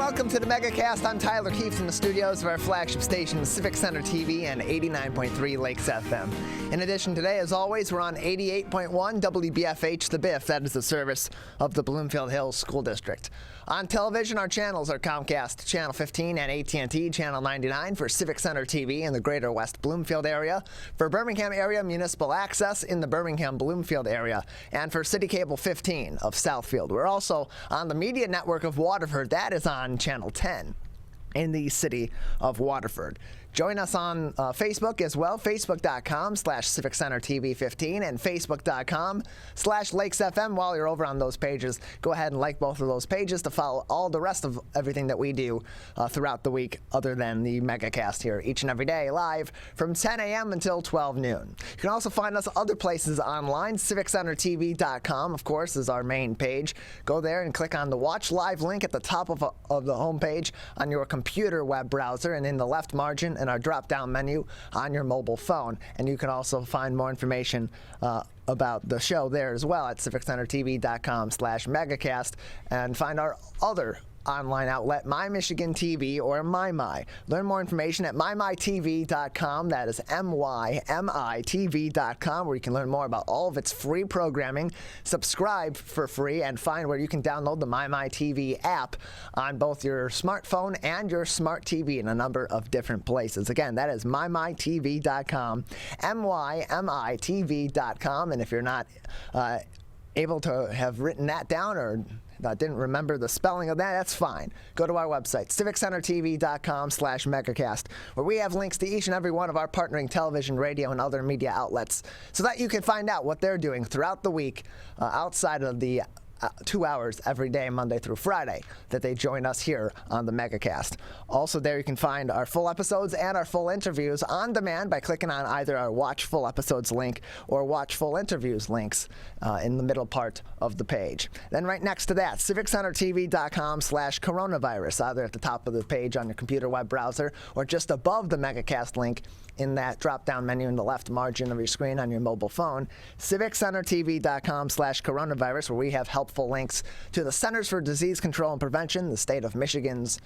Welcome to the Megacast. I'm Tyler Keefe in the studios of our flagship station, Civic Center TV and 89.3 Lakes FM. In addition, today, as always, we're on 88.1 WBFH The Biff. That is the service of the Bloomfield Hills School District. On television, our channels are Comcast Channel 15 and AT&T Channel 99 for Civic Center TV in the greater West Bloomfield area, for Birmingham area municipal access in the Birmingham Bloomfield area, and for City Cable 15 of Southfield. We're also on the media network of Waterford. That is on Channel 10 in the city of Waterford. Join us on Facebook as well, facebook.com/Civic Center TV 15 and facebook.com/Lakes FM. While you're over on those pages, go ahead and like both of those pages to follow all the rest of everything that we do throughout the week, other than the Megacast here each and every day, live from 10 a.m. until 12 noon. You can also find us other places online. CivicCenterTV.com, of course, is our main page. Go there and click on the Watch Live link at the top of the homepage on your computer web browser, and in the left margin in our drop-down menu on your mobile phone. And you can also find more information about the show there as well at CivicCenterTV.com/Megacast, and find our other online outlet, My Michigan TV or MyMy. Learn more information at mymytv.com. That is MYMITV.com, where you can learn more about all of its free programming, subscribe for free, and find where you can download the MyMyTV app on both your smartphone and your smart TV in a number of different places. Again, that is mymytv.com, MYMITV.com. And if you're not able to have written that down or didn't remember the spelling of that, that's fine. Go to our website, CivicCenterTV.com/Megacast, where we have links to each and every one of our partnering television, radio, and other media outlets, so that you can find out what they're doing throughout the week outside of the 2 hours every day, Monday through Friday, that they join us here on the Megacast. Also there you can find our full episodes and our full interviews on demand by clicking on either our Watch Full Episodes link or Watch Full Interviews links in the middle part of the page. Then right next to that, CivicCenterTV.com/coronavirus, either at the top of the page on your computer web browser or just above the Megacast link in that drop-down menu in the left margin of your screen on your mobile phone. CivicCenterTV.com/coronavirus, where we have helpful links to the Centers for Disease Control and Prevention, the state of Michigan's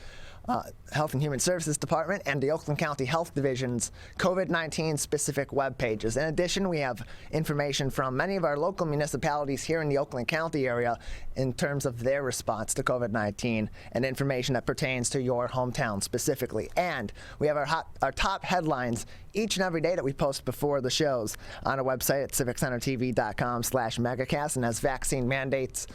Health and Human Services Department, and the Oakland County Health Division's COVID-19 specific web pages. In addition, we have information from many of our local municipalities here in the Oakland County area in terms of their response to COVID-19 and information that pertains to your hometown specifically. And we have our top headlines each and every day that we post before the shows on our website at CivicCenterTV.com/Megacast. And as vaccine mandates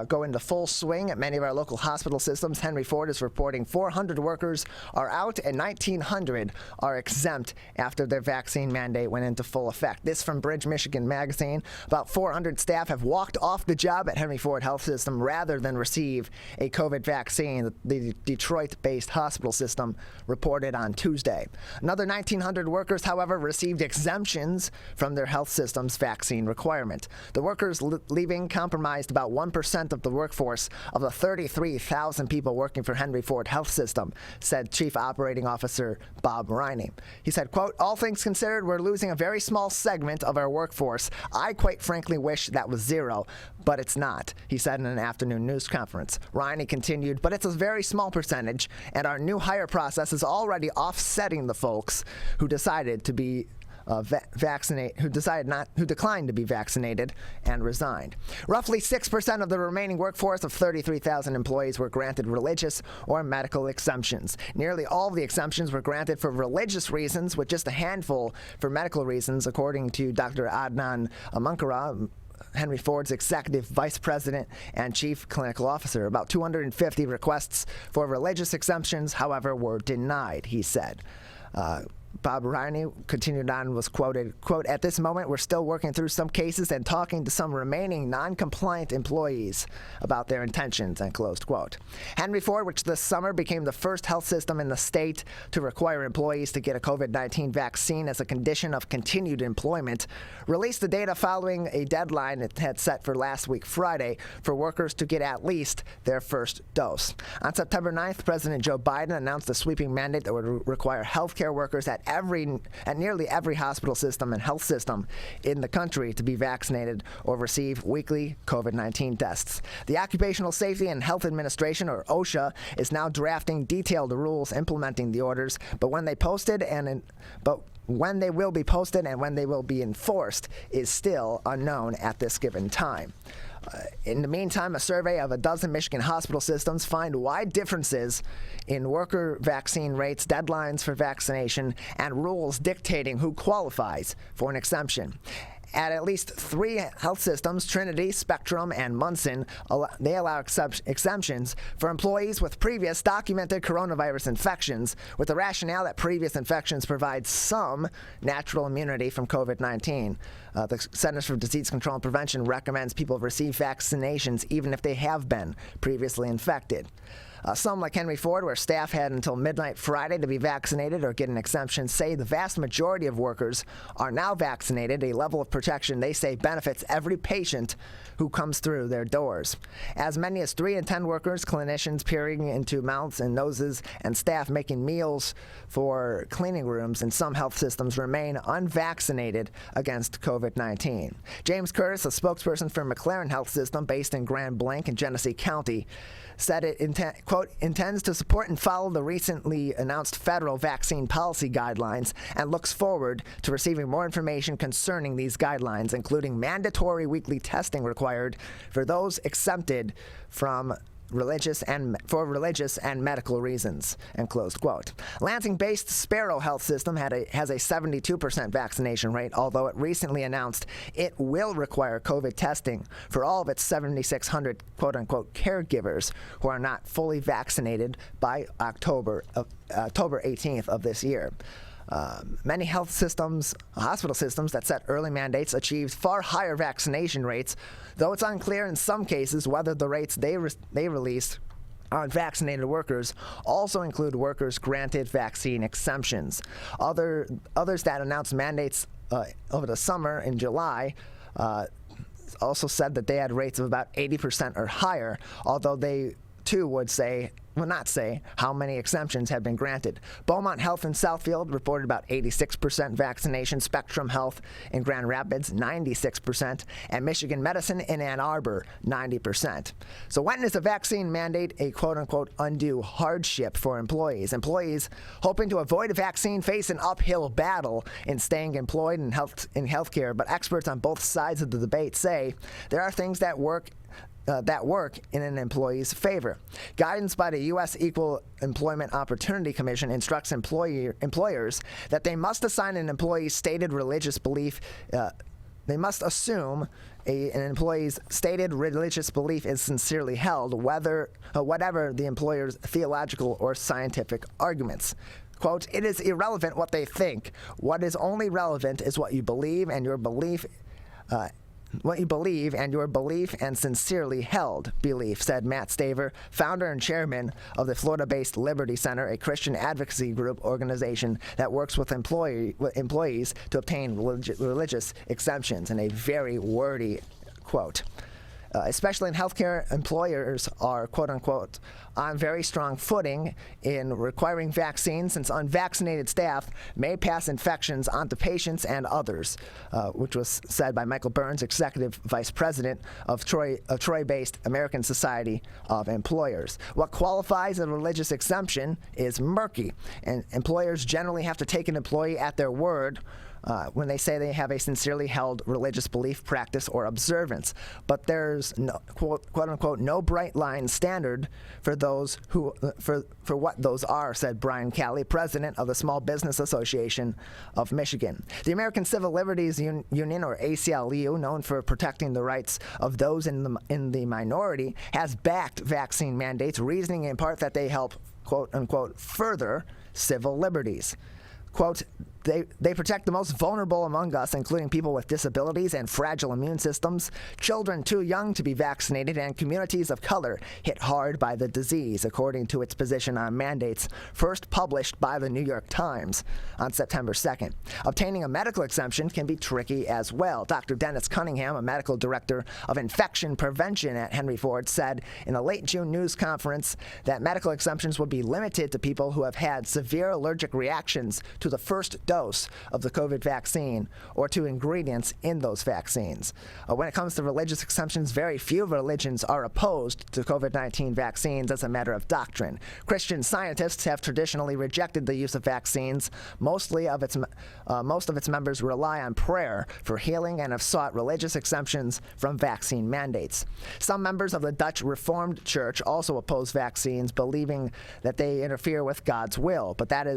go into full swing at many of our local hospital systems, Henry Ford is reporting 400 workers are out and 1,900 are exempt after their vaccine mandate went into full effect. This from Bridge, Michigan magazine. About 400 staff have walked off the job at Henry Ford Health System rather than receive a COVID vaccine, the Detroit-based hospital system reported on Tuesday. Another 1,900 workers, however, received exemptions from their health system's vaccine requirement. The workers leaving comprised about 1% of the workforce of the 33,000 people working for Henry Ford Health System, said Chief Operating Officer Bob Riney. He said, quote, "All things considered, we're losing a very small segment of our workforce. I quite frankly wish that was zero, but it's not," he said in an afternoon news conference. Riney continued, "But it's a very small percentage, and our new hire process is already offsetting the folks who decided to be who declined to be vaccinated and resigned." Roughly 6% of the remaining workforce of 33,000 employees were granted religious or medical exemptions. Nearly all of the exemptions were granted for religious reasons, with just a handful for medical reasons, according to Dr. Adnan Munkara, Henry Ford's executive vice president and chief clinical officer. About 250 requests for religious exemptions, however, were denied, he said. Bob Riney continued on and was quoted, quote, "At this moment, we're still working through some cases and talking to some remaining non-compliant employees about their intentions," and closed quote. Henry Ford, which this summer became the first health system in the state to require employees to get a COVID-19 vaccine as a condition of continued employment, released the data following a deadline it had set for last week Friday for workers to get at least their first dose. On September 9th, President Joe Biden announced a sweeping mandate that would require healthcare workers at nearly every hospital system and health system in the country to be vaccinated or receive weekly COVID-19 tests. The Occupational Safety and Health Administration, or OSHA, is now drafting detailed rules implementing the orders, but when they will be posted and when they will be enforced is still unknown at this given time. In the meantime, a survey of a dozen Michigan hospital systems find wide differences in worker vaccine rates, deadlines for vaccination, and rules dictating who qualifies for an exemption. At least 3 health systems, Trinity, Spectrum, and Munson, they allow exemptions for employees with previous documented coronavirus infections, with the rationale that previous infections provide some natural immunity from COVID-19. The Centers for Disease Control and Prevention recommends people receive vaccinations even if they have been previously infected. Some, like Henry Ford, where staff had until midnight Friday to be vaccinated or get an exemption, say the vast majority of workers are now vaccinated, a level of protection they say benefits every patient who comes through their doors. As many as 3 in 10 workers, clinicians peering into mouths and noses, and staff making meals for cleaning rooms in some health systems remain unvaccinated against COVID-19. James Curtis, a spokesperson for McLaren Health System based in Grand Blanc in Genesee County, said it intends to support and follow the recently announced federal vaccine policy guidelines and looks forward to receiving more information concerning these guidelines, including mandatory weekly testing required for those exempted from religious and medical reasons, end closed quote. Lansing-based Sparrow Health System has a 72% vaccination rate, although it recently announced it will require COVID testing for all of its 7,600 quote-unquote caregivers who are not fully vaccinated by October 18th of this year. Many hospital systems that set early mandates achieved far higher vaccination rates, though it's unclear in some cases whether the rates they released on vaccinated workers also include workers granted vaccine exemptions. Others that announced mandates over the summer in July also said that they had rates of about 80% or higher, although they too will not say how many exemptions have been granted. Beaumont Health in Southfield reported about 86% vaccination, Spectrum Health in Grand Rapids, 96%, and Michigan Medicine in Ann Arbor, 90%. So when is a vaccine mandate a quote-unquote undue hardship for employees? Employees hoping to avoid a vaccine face an uphill battle in staying employed in healthcare, but experts on both sides of the debate say there are things that work in an employee's favor. Guidance by the U.S. Equal Employment Opportunity Commission instructs employers that they must assign an employee's stated religious belief. They must assume an employee's stated religious belief is sincerely held, whatever the employer's theological or scientific arguments. Quote, "It is irrelevant what they think. What is only relevant is what you believe and your belief and sincerely held belief," said Matt Staver, founder and chairman of the Florida-based Liberty Center, a Christian advocacy group organization that works with employees to obtain religious exemptions, in a very wordy quote. Especially in healthcare, employers are, quote-unquote, on very strong footing in requiring vaccines, since unvaccinated staff may pass infections onto patients and others, which was said by Michael Burns, executive vice president of Troy-based American Society of Employers. What qualifies a religious exemption is murky, and employers generally have to take an employee at their word when they say they have a sincerely held religious belief, practice, or observance. But there's no, quote-unquote, no bright line standard for those for what those are, said Brian Calley, president of the Small Business Association of Michigan. The American Civil Liberties Union, or ACLU, known for protecting the rights of those in the minority, has backed vaccine mandates, reasoning in part that they help, quote-unquote, further civil liberties. Quote, They protect the most vulnerable among us, including people with disabilities and fragile immune systems, children too young to be vaccinated, and communities of color hit hard by the disease, according to its position on mandates, first published by the New York Times on September 2nd. Obtaining a medical exemption can be tricky as well. Dr. Dennis Cunningham, a medical director of infection prevention at Henry Ford, said in a late June news conference that medical exemptions would be limited to people who have had severe allergic reactions to the first dose of the COVID vaccine or to ingredients in those vaccines. When it comes to religious exemptions, very few religions are opposed to COVID-19 vaccines as a matter of doctrine. Christian Scientists have traditionally rejected the use of vaccines. Most of its members rely on prayer for healing and have sought religious exemptions from vaccine mandates. Some members of the Dutch Reformed Church also oppose vaccines, believing that they interfere with God's will, but that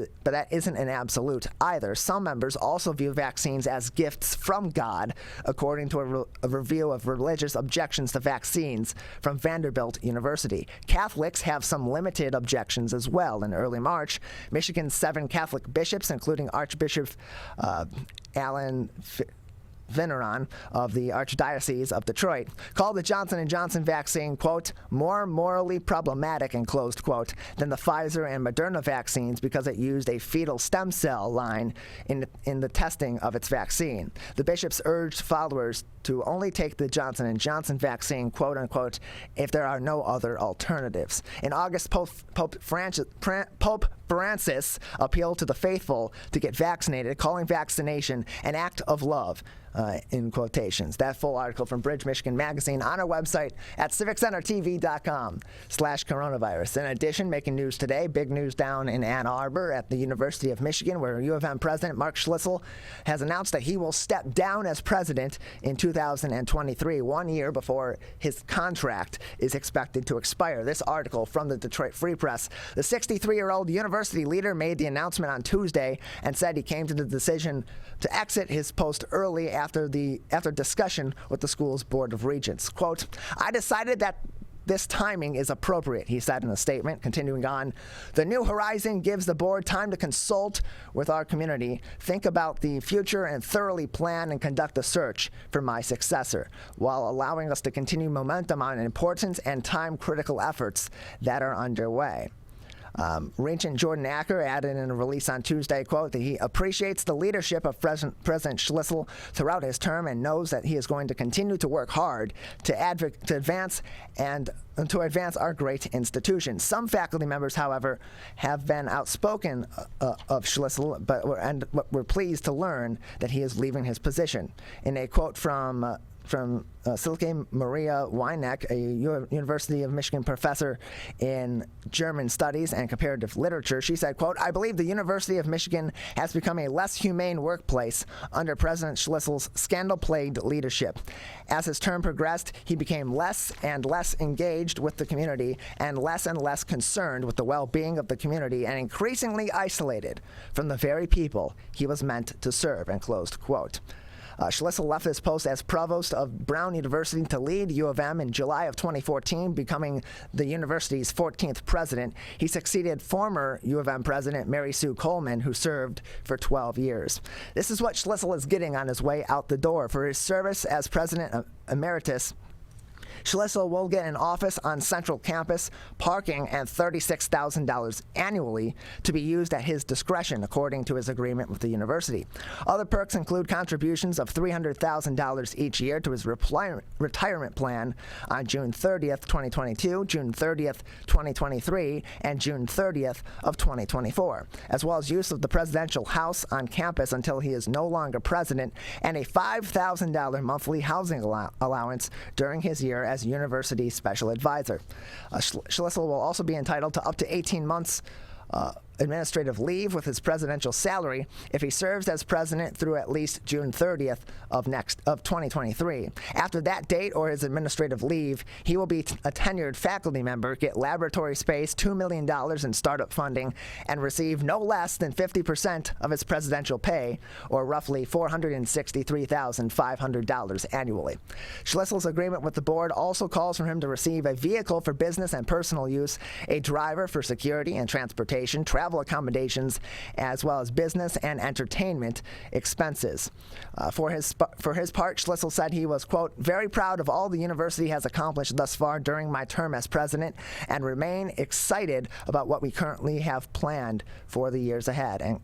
isn't an absolute either. Some members also view vaccines as gifts from God, according to a review of religious objections to vaccines from Vanderbilt University. Catholics have some limited objections as well. In early March, Michigan's 7 Catholic bishops, including Archbishop Alan Veneron of the Archdiocese of Detroit, called the Johnson & Johnson vaccine, quote, more morally problematic, and closed quote, than the Pfizer and Moderna vaccines because it used a fetal stem cell line in the testing of its vaccine. The bishops urged followers to only take the Johnson & Johnson vaccine, quote unquote, if there are no other alternatives. In August, Pope Francis appealed to the faithful to get vaccinated, calling vaccination an act of love, in quotations. That full article from Bridge, Michigan Magazine on our website at civiccentertv.com/coronavirus. In addition, making news today, big news down in Ann Arbor at the University of Michigan, where U of M President Mark Schlissel has announced that he will step down as president in 2023, 1 year before his contract is expected to expire. This article from the Detroit Free Press. The 63-year-old university leader made the announcement on Tuesday and said he came to the decision to exit his post early after discussion with the school's Board of Regents. Quote, I decided that this timing is appropriate, he said in a statement. Continuing on, the new horizon gives the board time to consult with our community, think about the future, and thoroughly plan and conduct a search for my successor, while allowing us to continue momentum on important and time-critical efforts that are underway. Regent Jordan Acker added in a release on Tuesday, quote, that he appreciates the leadership of President Schlissel throughout his term and knows that he is going to continue to work hard to advance our great institution. Some faculty members, however, have been outspoken of Schlissel, but we're pleased to learn that he is leaving his position. In a quote from Silke Maria Weineck, a University of Michigan professor in German Studies and Comparative Literature, she said, quote, I believe the University of Michigan has become a less humane workplace under President Schlissel's scandal-plagued leadership. As his term progressed, he became less and less engaged with the community and less concerned with the well-being of the community and increasingly isolated from the very people he was meant to serve, and closed quote. Schlissel left his post as provost of Brown University to lead U of M in July of 2014, becoming the university's 14th president. He succeeded former U of M president Mary Sue Coleman, who served for 12 years. This is what Schlissel is getting on his way out the door. For his service as president emeritus, Schlissel will get an office on Central campus, parking, and $36,000 annually to be used at his discretion, according to his agreement with the university. Other perks include contributions of $300,000 each year to his retirement plan on June 30th, 2022, June 30th, 2023, and June 30th of 2024, as well as use of the presidential house on campus until he is no longer president, and a $5,000 monthly housing allowance during his year as university special advisor. Schlissel will also be entitled to up to 18 months administrative leave with his presidential salary if he serves as president through at least June 30th of 2023. After that date or his administrative leave, he will be a tenured faculty member, get laboratory space, $2 million in startup funding, and receive no less than 50% of his presidential pay, or roughly $463,500 annually. Schlissel's agreement with the board also calls for him to receive a vehicle for business and personal use, a driver for security and transportation, travel travel accommodations, as well as business and entertainment expenses. For his part, Schlissel said he was, quote, very proud of all the university has accomplished thus far during my term as president and remain excited about what we currently have planned for the years ahead. And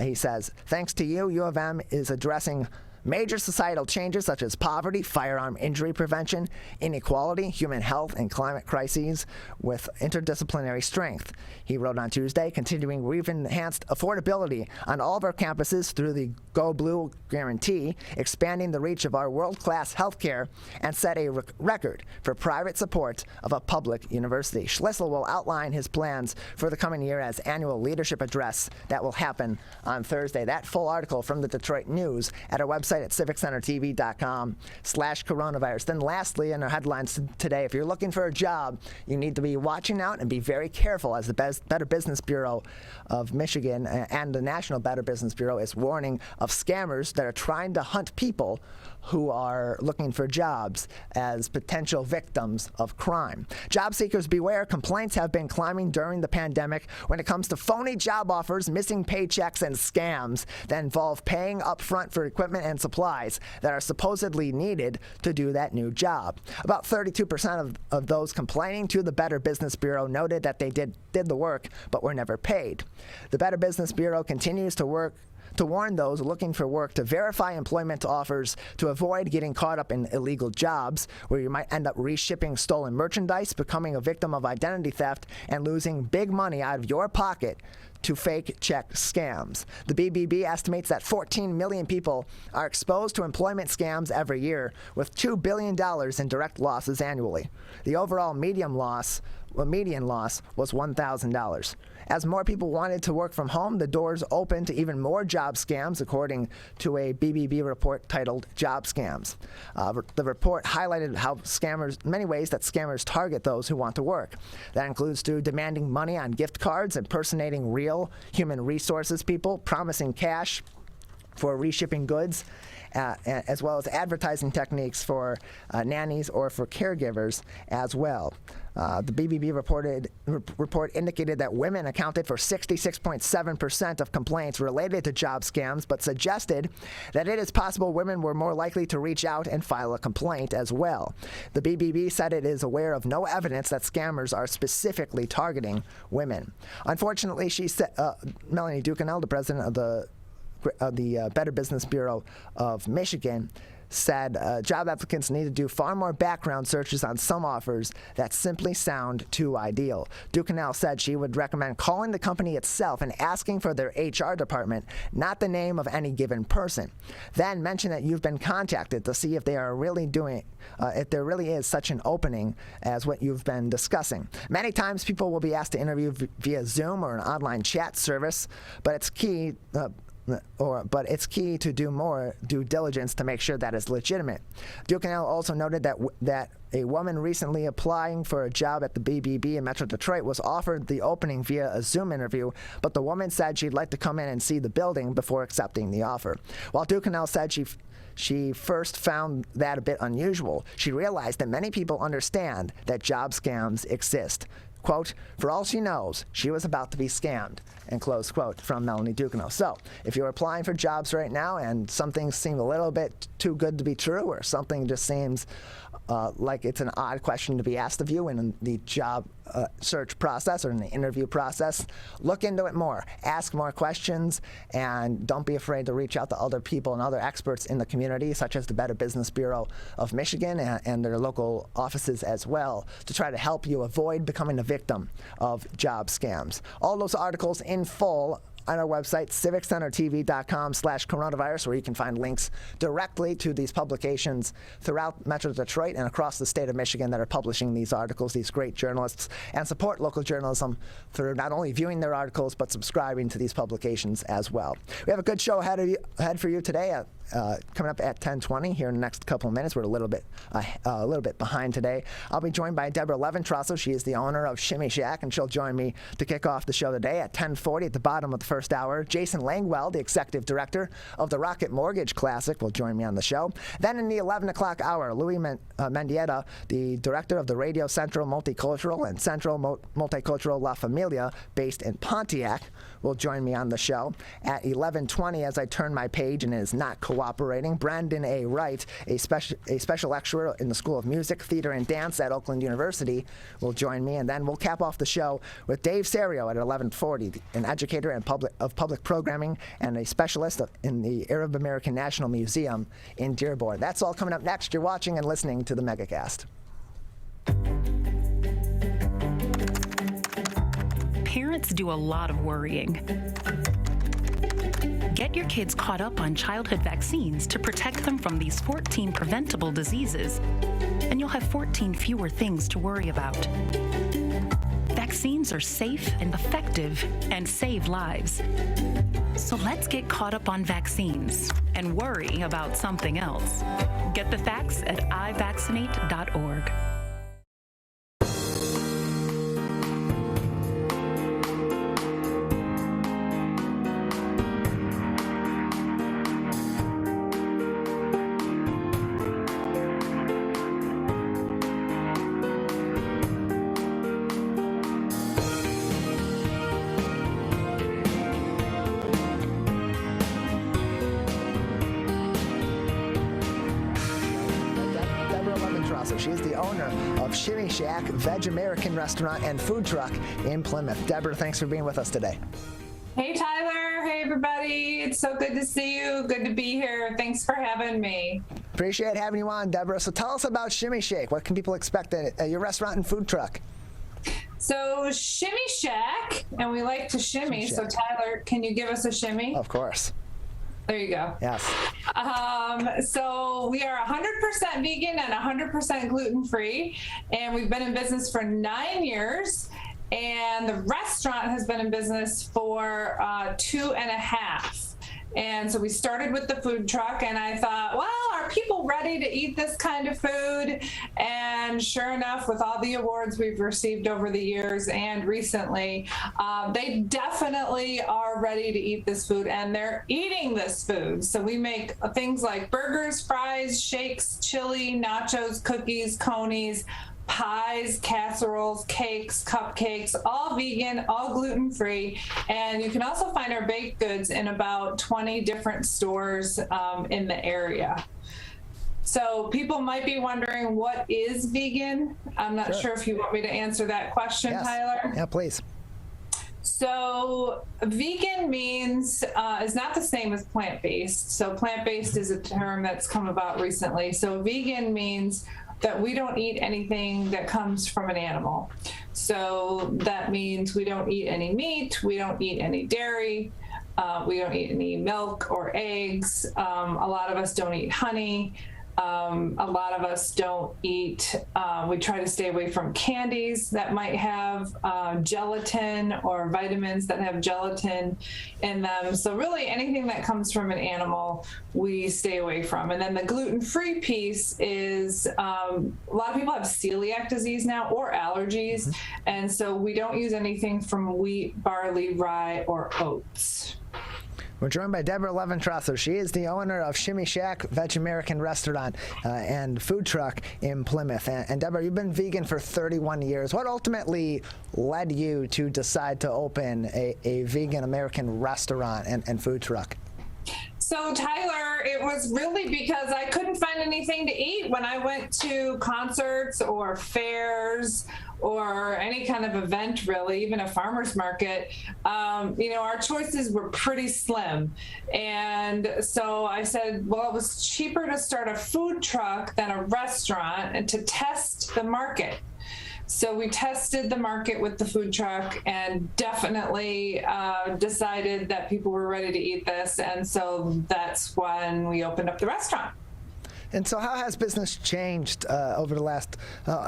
he says, thanks to you, U of M is addressing major societal changes such as poverty, firearm injury prevention, inequality, human health, and climate crises with interdisciplinary strength. He wrote on Tuesday, continuing, we've enhanced affordability on all of our campuses through the Go Blue guarantee, expanding the reach of our world-class healthcare, and set a record for private support of a public university. Schlissel will outline his plans for the coming year as annual leadership address that will happen on Thursday. That full article from the Detroit News at our website at civiccentertv.com/coronavirus. Then lastly, in our headlines today, if you're looking for a job, you need to be watching out and be very careful, as the Better Business Bureau of Michigan and the National Better Business Bureau is warning of scammers that are trying to hunt people who are looking for jobs as potential victims of crime. Job seekers beware. Complaints have been climbing during the pandemic when it comes to phony job offers, missing paychecks, and scams that involve paying up front for equipment and supplies that are supposedly needed to do that new job. About 32% of those complaining to the Better Business Bureau noted that they did the work but were never paid. The Better Business Bureau continues to warn those looking for work to verify employment offers to avoid getting caught up in illegal jobs where you might end up reshipping stolen merchandise, becoming a victim of identity theft, and losing big money out of your pocket to fake check scams. The BBB estimates that 14 million people are exposed to employment scams every year, with $2 billion in direct losses annually. The overall median loss was $1,000. As more people wanted to work from home, the doors opened to even more job scams, according to a BBB report titled Job Scams. The report highlighted many ways that scammers target those who want to work. That includes through demanding money on gift cards, impersonating real human resources people, promising cash for reshipping goods, as well as advertising techniques for nannies or for caregivers as well. The BBB report indicated that women accounted for 66.7% of complaints related to job scams, but suggested that it is possible women were more likely to reach out and file a complaint as well. The BBB said it is aware of no evidence that scammers are specifically targeting women. Unfortunately, she said, Melanie Ducanel, the president of the Better Business Bureau of Michigan, said job applicants need to do far more background searches on some offers that simply sound too ideal. Ducanel said she would recommend calling the company itself and asking for their HR department, not the name of any given person. Then mention that you've been contacted to see if they are really if there really is such an opening as what you've been discussing. Many times people will be asked to interview via Zoom or an online chat service, but it's key to do more due diligence to make sure that is legitimate. Ducanel also noted that a woman recently applying for a job at the BBB in Metro Detroit was offered the opening via a Zoom interview, but the woman said she'd like to come in and see the building before accepting the offer. While Ducanel said she first found that a bit unusual, she realized that many people understand that job scams exist. Quote, for all she knows, she was about to be scammed, and close quote from Melanie Ducanel. So, if you're applying for jobs right now and some things seem a little bit too good to be true, or something just seems like it's an odd question to be asked of you in the job search process or in the interview process, look into it more. Ask more questions, and don't be afraid to reach out to other people and other experts in the community, such as the Better Business Bureau of Michigan and their local offices as well, to try to help you avoid becoming a victim of job scams. All those articles in full on our website, civiccentertv.com/coronavirus, where you can find links directly to these publications throughout Metro Detroit and across the state of Michigan that are publishing these articles, these great journalists, and support local journalism through not only viewing their articles, but subscribing to these publications as well. We have a good show ahead for you today. coming up at 10:20 here in the next couple of minutes. We're a little bit behind today. I'll be joined by Deborah Leventrossel. She is the owner of Shimmy Shack, and she'll join me to kick off the show today at 10:40 at the bottom of the first hour. Jason Langwell, the executive director of the Rocket Mortgage Classic, will join me on the show. Then in the 11 o'clock hour, Louis Mendieta, the director of the Radio Centro Multicultural and Centro Multicultural La Familia, based in Pontiac, will join me on the show. At 11:20, as I turn my page and it is not cooperating, Brandon A. Wright, a special lecturer in the School of Music, Theater, and Dance at Oakland University, will join me. And then we'll cap off the show with Dave Serio at 11:40, an educator of public programming and a specialist in the Arab American National Museum in Dearborn. That's all coming up next. You're watching and listening to the Megacast. Parents do a lot of worrying. Get your kids caught up on childhood vaccines to protect them from these 14 preventable diseases, and you'll have 14 fewer things to worry about. Vaccines are safe and effective and save lives. So let's get caught up on vaccines and worry about something else. Get the facts at ivaccinate.org. She's the owner of Shimmy Shack, Veg American restaurant and food truck in Plymouth. Deborah, thanks for being with us today. Hey, Tyler. Hey, everybody. It's so good to see you. Good to be here. Thanks for having me. Appreciate having you on, Deborah. So tell us about Shimmy Shack. What can people expect at your restaurant and food truck? So Shimmy Shack, and we like to shimmy. So Tyler, can you give us a shimmy? Of course. There you go. Yes. So we are 100% vegan and 100% gluten-free, and we've been in business for 9 years, and the restaurant has been in business for 2.5. And so we started with the food truck, and I thought, well, are people ready to eat this kind of food? And sure enough, with all the awards we've received over the years and recently, they definitely are ready to eat this food, and they're eating this food. So we make things like burgers, fries, shakes, chili, nachos, cookies, conies, pies, casseroles, cakes, cupcakes, all vegan, all gluten-free. And you can also find our baked goods in about 20 different stores in the area. So people might be wondering, what is vegan? I'm not sure if you want me to answer that question, yes. Tyler. Yeah, please. So vegan means is not the same as plant-based. So plant-based is a term that's come about recently. So vegan means that we don't eat anything that comes from an animal. So that means we don't eat any meat, we don't eat any dairy, we don't eat any milk or eggs. A lot of us don't eat honey. A lot of us don't eat, we try to stay away from candies that might have gelatin or vitamins that have gelatin in them. So really anything that comes from an animal, we stay away from. And then the gluten-free piece is, a lot of people have celiac disease now or allergies. And so we don't use anything from wheat, barley, rye, or oats. We're joined by Deborah Leventrossel. She is the owner of Shimmy Shack, Veg American restaurant and food truck in Plymouth. And Deborah, you've been vegan for 31 years. What ultimately led you to decide to open a vegan American restaurant and food truck? So Tyler, it was really because I couldn't find anything to eat when I went to concerts or fairs or any kind of event, really, even a farmer's market. Our choices were pretty slim. And so I said, well, it was cheaper to start a food truck than a restaurant and to test the market. So we tested the market with the food truck and definitely decided that people were ready to eat this. And so that's when we opened up the restaurant. And so how has business changed over the last,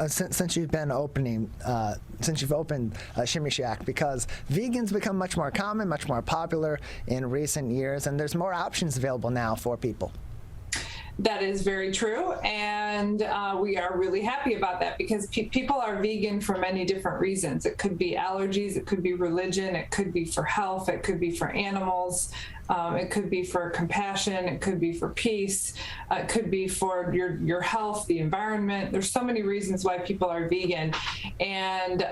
since you've been opening, since you've opened Shimmy Shack? Because vegans become much more common, much more popular in recent years, and there's more options available now for people. That is very true, and we are really happy about that because people are vegan for many different reasons. It could be allergies, it could be religion, it could be for health, it could be for animals, it could be for compassion, it could be for peace, it could be for your health, the environment. There's so many reasons why people are vegan, and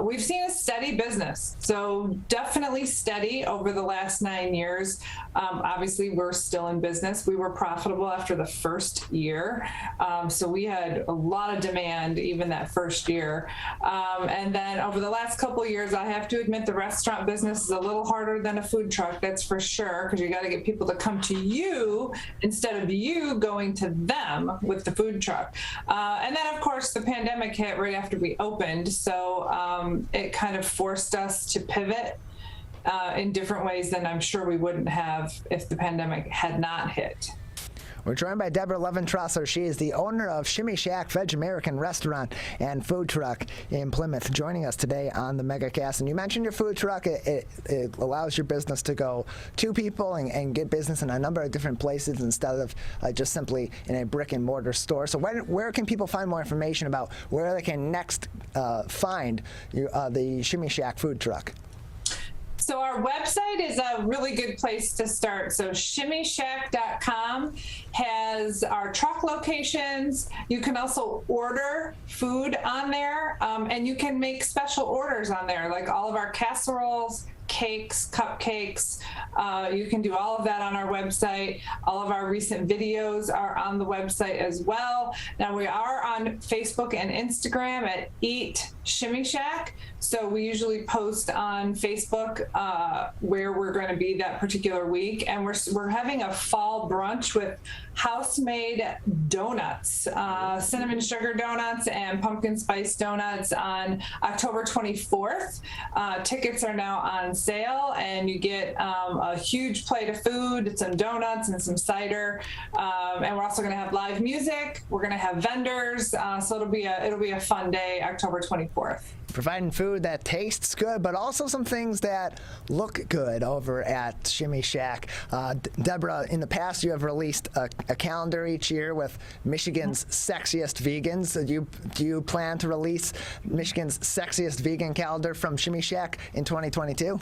we've seen a steady business. So definitely steady over the last 9 years. Obviously, we're still in business. We were profitable after the first year, so we had a lot of demand even that first year. And then over the last couple of years, I have to admit the restaurant business is a little harder than a food truck, that's for sure, because you got to get people to come to you instead of you going to them with the food truck. And then, of course, the pandemic hit right after we opened, so it kind of forced us to pivot in different ways than I'm sure we wouldn't have if the pandemic had not hit. We're joined by Deborah Leventrosser. She is the owner of Shimmy Shack Veg American Restaurant and Food Truck in Plymouth, joining us today on the Megacast. And you mentioned your food truck. It allows your business to go to people and get business in a number of different places instead of just simply in a brick and mortar store. So where can people find more information about where they can next find the Shimmy Shack food truck? So our website is a really good place to start. So shimmyshack.com has our truck locations. You can also order food on there, and you can make special orders on there, like all of our casseroles, cakes, cupcakes. You can do all of that on our website. All of our recent videos are on the website as well. Now we are on Facebook and Instagram at Eat Shimmy Shack. So we usually post on Facebook where we're going to be that particular week. And we're having a fall brunch with house-made donuts, cinnamon sugar donuts and pumpkin spice donuts on October 24th. Tickets are now on sale, and you get a huge plate of food, some donuts and some cider, and we're also going to have live music. We're going to have vendors, so it'll be a fun day, October 24th. Providing food that tastes good, but also some things that look good over at Shimmy Shack. Deborah, in the past, you have released a calendar each year with Michigan's sexiest vegans. Do you plan to release Michigan's sexiest vegan calendar from Shimmy Shack in 2022?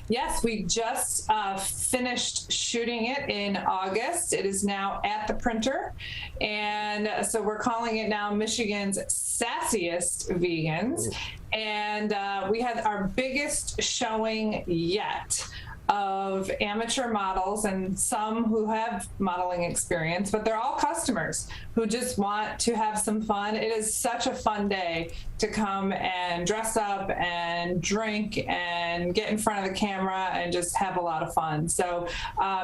Yes, we just finished shooting it in August. It is now at the printer. And so we're calling it now Michigan's Sassiest Vegans. And we had our biggest showing yet of amateur models and some who have modeling experience, but they're all customers who just want to have some fun. It is such a fun day to come and dress up and drink and get in front of the camera and just have a lot of fun. So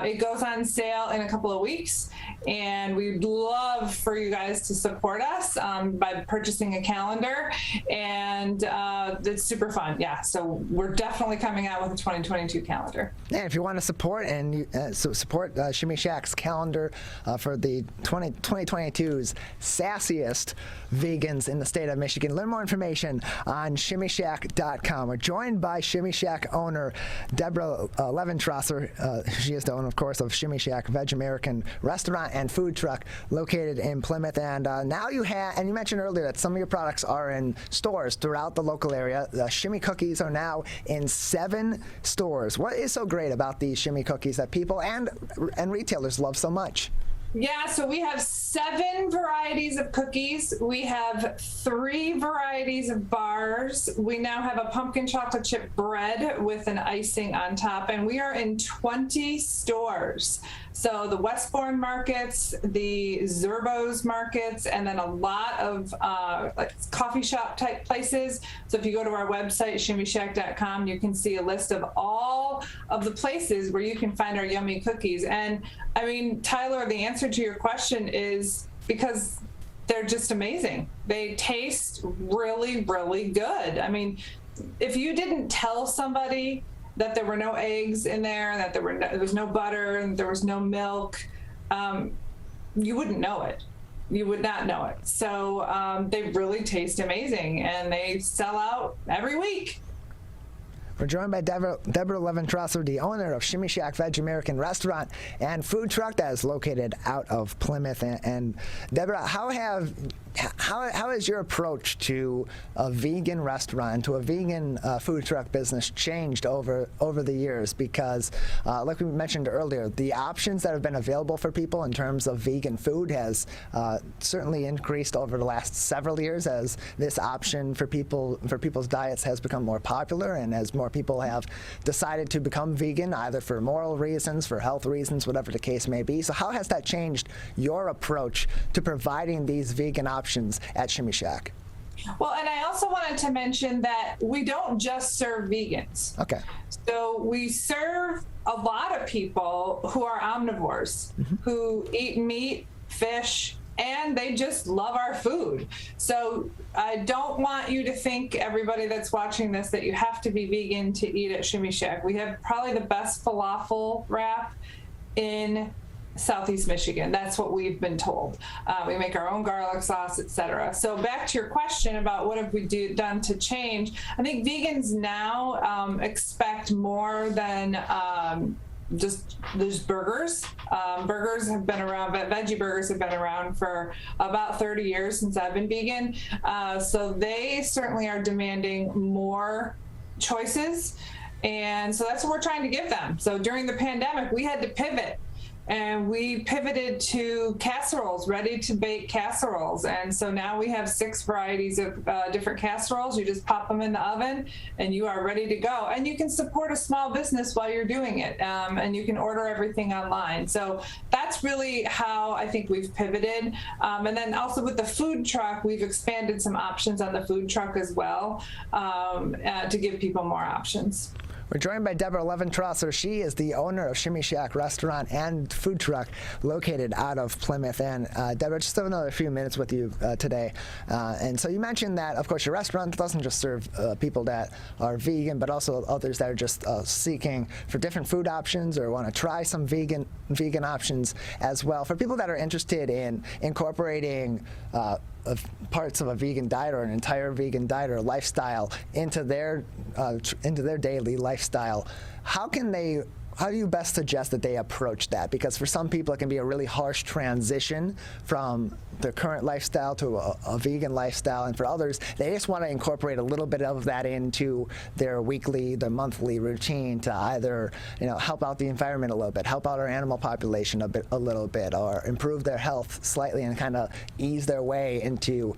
it goes on sale in a couple of weeks, and we'd love for you guys to support us by purchasing a calendar, and it's super fun. Yeah, so we're definitely coming out with a 2022 calendar. And if you want to support support Shimmy Shack's calendar for the 2022's sassiest vegans in the state of Michigan, learn more information on shimmyshack.com. We're joined by Shimmy Shack owner Deborah Leventrosser. She is the owner, of course, of Shimmy Shack Veg American Restaurant and Food Truck located in Plymouth. And now you mentioned earlier that some of your products are in stores throughout the local area. The Shimmy cookies are now in 7 stores. What is so great about these Shimmy cookies that people and retailers love so much? Yeah, so we have 7 varieties of cookies. We have 3 varieties of bars. We now have a pumpkin chocolate chip bread with an icing on top, and we are in 20 stores. So the Westbourne markets, the Zerbos markets, and then a lot of like coffee shop type places. So if you go to our website, shimmyshack.com, you can see a list of all of the places where you can find our yummy cookies. And I mean, Tyler, the answer to your question is because they're just amazing. They taste really, really good. I mean, if you didn't tell somebody that there were no eggs in there, that there was no butter, and there was no milk, you wouldn't know it. You would not know it. So they really taste amazing, and they sell out every week. We're joined by Deborah Leventrosser, the owner of Shimmy Shack Veg American restaurant and food truck that is located out of Plymouth. And Deborah, how has your approach to a vegan restaurant, to a vegan food truck business changed over the years? Because like we mentioned earlier, the options that have been available for people in terms of vegan food has certainly increased over the last several years as this option for people's diets has become more popular, and as more people have decided to become vegan, either for moral reasons, for health reasons, whatever the case may be. So how has that changed your approach to providing these vegan options at Shimmy Shack? Well, and I also wanted to mention that we don't just serve vegans. Okay. So we serve a lot of people who are omnivores, who eat meat, fish, and they just love our food. So I don't want you to think, everybody that's watching this, that you have to be vegan to eat at Shimmy Shack. We have probably the best falafel wrap in Southeast Michigan. That's what we've been told. We make our own garlic sauce, etc. So back to your question about what have we done to change, I think vegans now expect more than just there's burgers. Burgers have been around, but veggie burgers have been around for about 30 years since I've been vegan. So they certainly are demanding more choices. And so that's what we're trying to give them. So during the pandemic, we had to pivot. And we pivoted to casseroles, ready to bake casseroles. And so now we have 6 varieties of different casseroles. You just pop them in the oven and you are ready to go. And you can support a small business while you're doing it. And you can order everything online. So that's really how I think we've pivoted. And then also with the food truck, we've expanded some options on the food truck as well to give people more options. We're joined by Deborah Leventrosser. She is the owner of Shimmy Shack restaurant and food truck located out of Plymouth. And Deborah, just have another few minutes with you today. And so you mentioned that, of course, your restaurant doesn't just serve people that are vegan, but also others that are just seeking for different food options or want to try some vegan options as well. For people that are interested in incorporating of parts of a vegan diet or an entire vegan diet or lifestyle into their daily lifestyle, how do you best suggest that they approach that? Because for some people it can be a really harsh transition from their current lifestyle to a vegan lifestyle, and for others they just want to incorporate a little bit of that into their monthly routine to either help out the environment a little bit, help out our animal population a little bit, or improve their health slightly and kind of ease their way into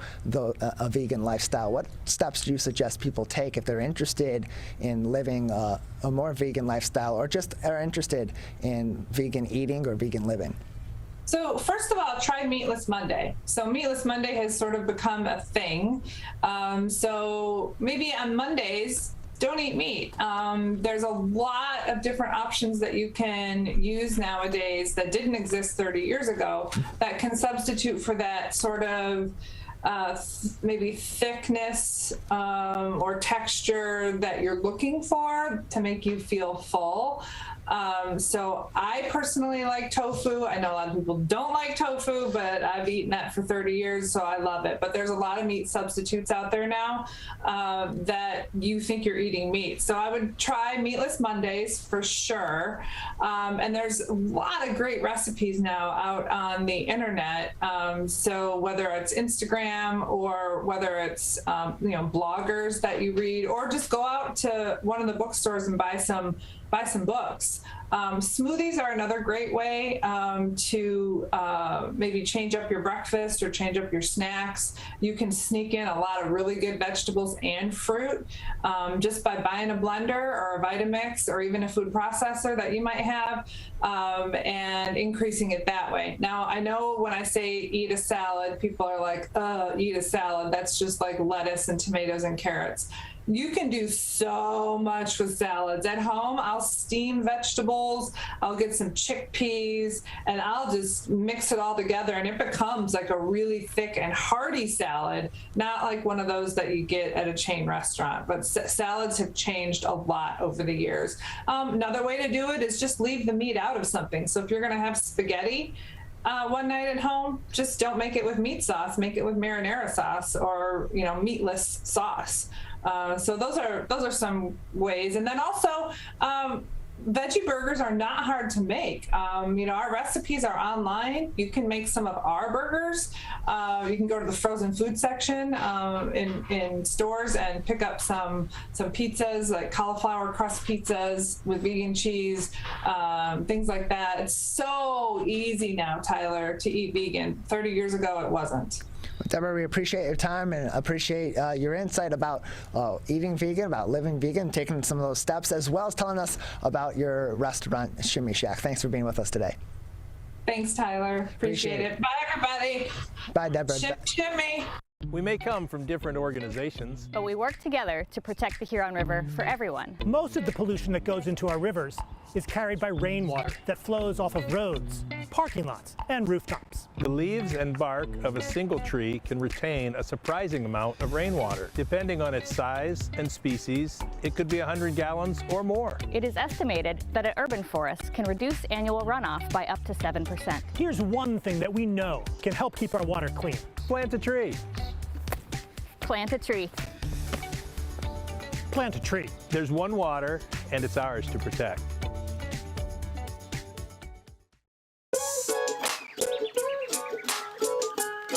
a vegan lifestyle. What steps do you suggest people take if they're interested in living a more vegan lifestyle, or just are interested in vegan eating or vegan living? So first of all, try Meatless Monday. So Meatless Monday has sort of become a thing. So maybe on Mondays, don't eat meat. There's a lot of different options that you can use nowadays that didn't exist 30 years ago that can substitute for that sort of maybe thickness or texture that you're looking for to make you feel full. So I personally like tofu. I know a lot of people don't like tofu, but I've eaten that for 30 years, so I love it. But there's a lot of meat substitutes out there now that you think you're eating meat. So I would try Meatless Mondays for sure. And there's a lot of great recipes now out on the internet. So whether it's Instagram or whether it's bloggers that you read, or just go out to one of the bookstores and buy some books. Smoothies are another great way to maybe change up your breakfast or change up your snacks. You can sneak in a lot of really good vegetables and fruit just by buying a blender or a Vitamix or even a food processor that you might have and increasing it that way. Now, I know when I say eat a salad, people are like, eat a salad. That's just like lettuce and tomatoes and carrots. You can do so much with salads. At home, I'll steam vegetables, I'll get some chickpeas, and I'll just mix it all together, and it becomes like a really thick and hearty salad, not like one of those that you get at a chain restaurant. But salads have changed a lot over the years. Another way to do it is just leave the meat out of something. So if you're gonna have spaghetti, one night at home, just don't make it with meat sauce. Make it with marinara sauce or, meatless sauce. So those are some ways. And then also, veggie burgers are not hard to make. Our recipes are online. You can make some of our burgers. You can go to the frozen food section in stores and pick up some pizzas, like cauliflower crust pizzas with vegan cheese, things like that. It's so easy now, Tyler, to eat vegan. 30 years ago, it wasn't. Deborah, we appreciate your time and appreciate your insight about eating vegan, about living vegan, taking some of those steps, as well as telling us about your restaurant, Shimmy Shack. Thanks for being with us today. Thanks, Tyler. Appreciate it. Bye, everybody. Bye, Deborah. Shimmy. We may come from different organizations, but we work together to protect the Huron River for everyone. Most of the pollution that goes into our rivers is carried by rainwater that flows off of roads, parking lots, and rooftops. The leaves and bark of a single tree can retain a surprising amount of rainwater. Depending on its size and species, it could be 100 gallons or more. It is estimated that an urban forest can reduce annual runoff by up to 7%. Here's one thing that we know can help keep our water clean. Plant a tree. Plant a tree. Plant a tree. There's one water, and it's ours to protect.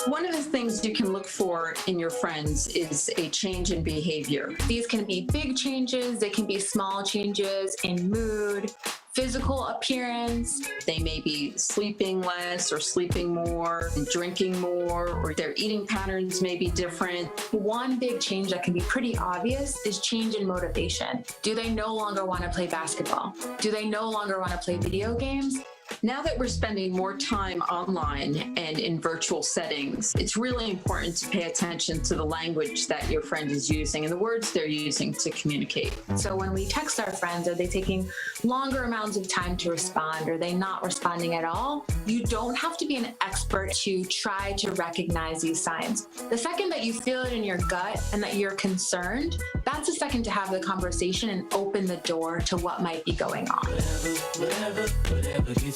One of the things you can look for in your friends is a change in behavior. These can be big changes, they can be small changes in mood, physical appearance. They may be sleeping less or sleeping more, drinking more, or their eating patterns may be different. One big change that can be pretty obvious is change in motivation. Do they no longer want to play basketball? Do they no longer want to play video games? Now that we're spending more time online and in virtual settings, it's really important to pay attention to the language that your friend is using and the words they're using to communicate. So when we text our friends, are they taking longer amounts of time to respond? Are they not responding at all? You don't have to be an expert to try to recognize these signs. The second that you feel it in your gut and that you're concerned, that's the second to have the conversation and open the door to what might be going on. Whatever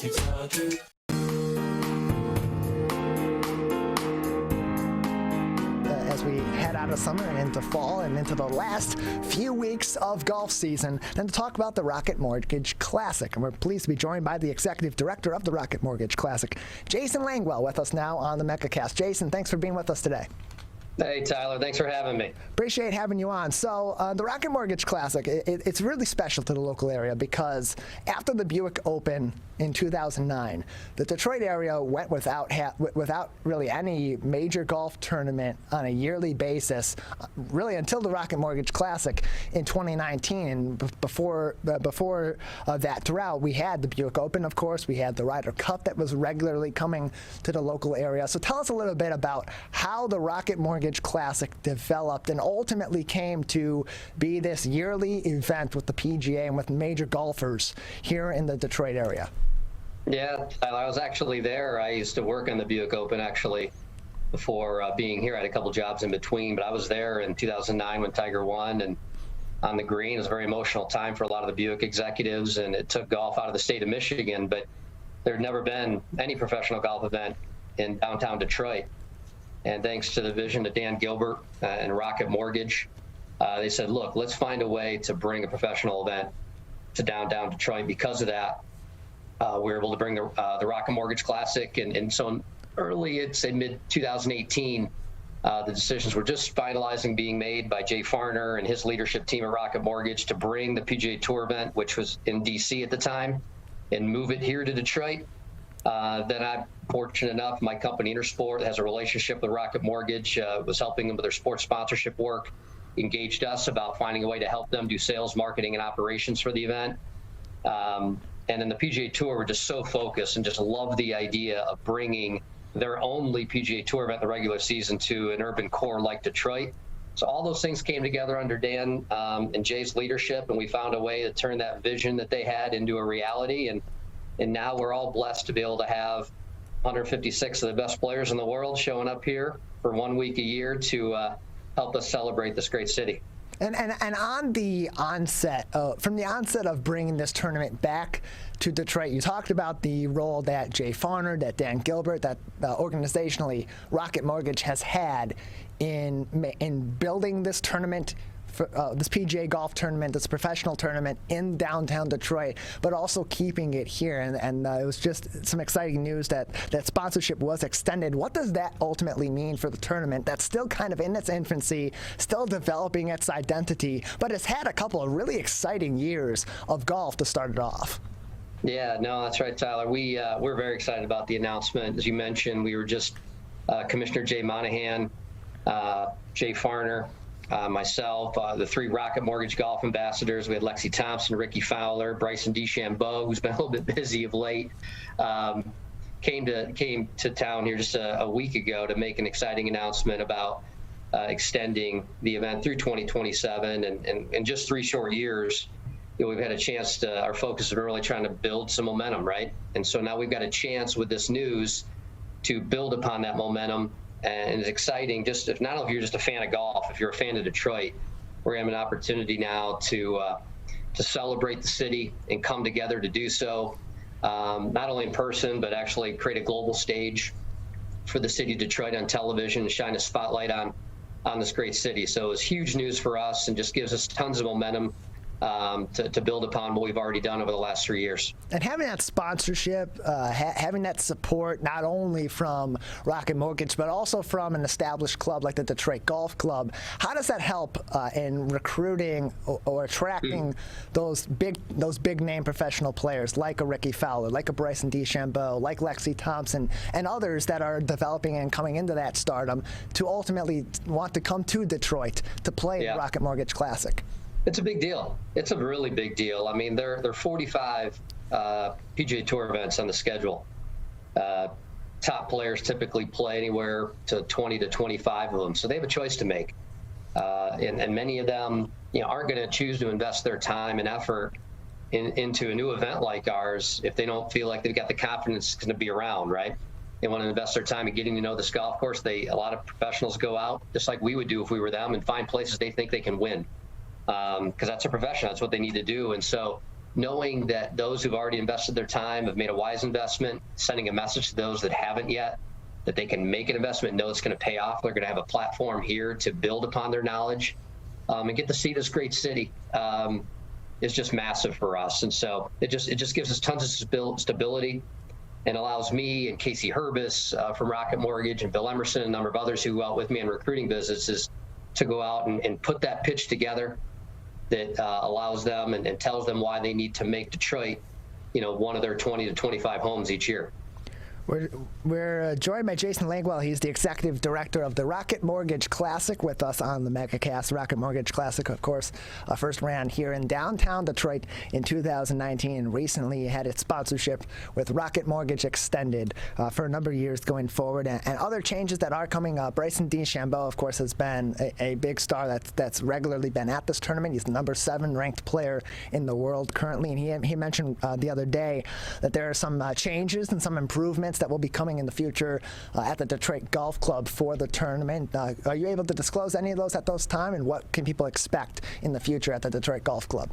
gets you talking. As we head out of summer and into fall and into the last few weeks of golf season, then to talk about the Rocket Mortgage Classic. And we're pleased to be joined by the executive director of the Rocket Mortgage Classic, Jason Langwell, with us now on the Megacast. Jason, thanks for being with us today. Hey, Tyler, thanks for having me. Appreciate having you on. So the Rocket Mortgage Classic, it's really special to the local area because after the Buick Open in 2009, the Detroit area went without really any major golf tournament on a yearly basis, really until the Rocket Mortgage Classic in 2019. And before that drought, we had the Buick Open, of course. We had the Ryder Cup that was regularly coming to the local area. So tell us a little bit about how the Rocket Mortgage Classic developed and ultimately came to be this yearly event with the PGA and with major golfers here in the Detroit area. Yeah, I was actually there. I used to work on the Buick Open actually before being here. I had a couple jobs in between, but I was there in 2009 when Tiger won, and on the green. It was a very emotional time for a lot of the Buick executives, and it took golf out of the state of Michigan, but there had never been any professional golf event in downtown Detroit. And thanks to the vision of Dan Gilbert and Rocket Mortgage, they said, look, let's find a way to bring a professional event to downtown Detroit. Because of that, we were able to bring the Rocket Mortgage Classic. And so early, I'd say mid-2018, the decisions were just finalizing being made by Jay Farner and his leadership team at Rocket Mortgage to bring the PGA Tour event, which was in D.C. at the time, and move it here to Detroit. Then I'm fortunate enough, my company Intersport has a relationship with Rocket Mortgage, was helping them with their sports sponsorship work, engaged us about finding a way to help them do sales, marketing, and operations for the event. And then the PGA Tour were just so focused and just loved the idea of bringing their only PGA Tour event in the regular season to an urban core like Detroit. So all those things came together under Dan and Jay's leadership, and we found a way to turn that vision that they had into a reality. And now we're all blessed to be able to have 156 of the best players in the world showing up here for 1 week a year to help us celebrate this great city. And on the onset, from the onset of bringing this tournament back to Detroit, you talked about the role that Jay Farner, that Dan Gilbert, that organizationally Rocket Mortgage has had in building this tournament, this PGA golf tournament, this professional tournament in downtown Detroit, but also keeping it here. And it was just some exciting news that sponsorship was extended. What does that ultimately mean for the tournament that's still kind of in its infancy, still developing its identity, but it's had a couple of really exciting years of golf to start it off? Yeah, no, that's right, Tyler. We're very excited about the announcement. As you mentioned, we were just Commissioner Jay Monahan, Jay Farner, myself, the three Rocket Mortgage golf ambassadors. We had Lexi Thompson, Ricky Fowler, Bryson DeChambeau, who's been a little bit busy of late, came to town here just a week ago to make an exciting announcement about extending the event through 2027. And in just 3 short years, we've had a chance to, our focus has been really trying to build some momentum, right? And so now we've got a chance with this news to build upon that momentum. And it's exciting, just if not only if you're just a fan of golf, if you're a fan of Detroit, we're going to have an opportunity now to celebrate the city and come together to do so, not only in person, but actually create a global stage for the city of Detroit on television and shine a spotlight on this great city. So it's huge news for us and just gives us tons of momentum to build upon what we've already done over the last 3 years. And having that sponsorship, having that support, not only from Rocket Mortgage, but also from an established club like the Detroit Golf Club, how does that help in recruiting or attracting those big name professional players like a Ricky Fowler, like a Bryson DeChambeau, like Lexi Thompson, and others that are developing and coming into that stardom to ultimately want to come to Detroit to play the Rocket Mortgage Classic? It's a big deal. It's a really big deal. I mean, there are 45 PGA Tour events on the schedule. Top players typically play anywhere to 20 to 25 of them, so they have a choice to make. And many of them, aren't going to choose to invest their time and effort into a new event like ours if they don't feel like they've got the confidence it's going to be around, right? They want to invest their time in getting to know this golf course. A lot of professionals go out, just like we would do if we were them, and find places they think they can win. Because that's a profession, that's what they need to do. And so knowing that those who've already invested their time have made a wise investment, sending a message to those that haven't yet, that they can make an investment and know it's going to pay off. They're going to have a platform here to build upon their knowledge and get to see this great city is just massive for us. And so it just gives us tons of stability and allows me and Casey Herbis from Rocket Mortgage and Bill Emerson and a number of others who go out with me in recruiting businesses to go out and put that pitch together that allows them and tells them why they need to make Detroit, one of their 20 to 25 homes each year. We're joined by Jason Langwell. He's the executive director of the Rocket Mortgage Classic with us on the Megacast. Rocket Mortgage Classic, of course, first ran here in downtown Detroit in 2019 and recently had its sponsorship with Rocket Mortgage extended for a number of years going forward. And other changes that are coming up. Bryson DeChambeau, of course, has been a big star that's regularly been at this tournament. He's the number 7 ranked player in the world currently. And he mentioned the other day that there are some changes and some improvements that will be coming in the future at the Detroit Golf Club for the tournament. Are you able to disclose any of those at those time, and what can people expect in the future at the Detroit Golf Club?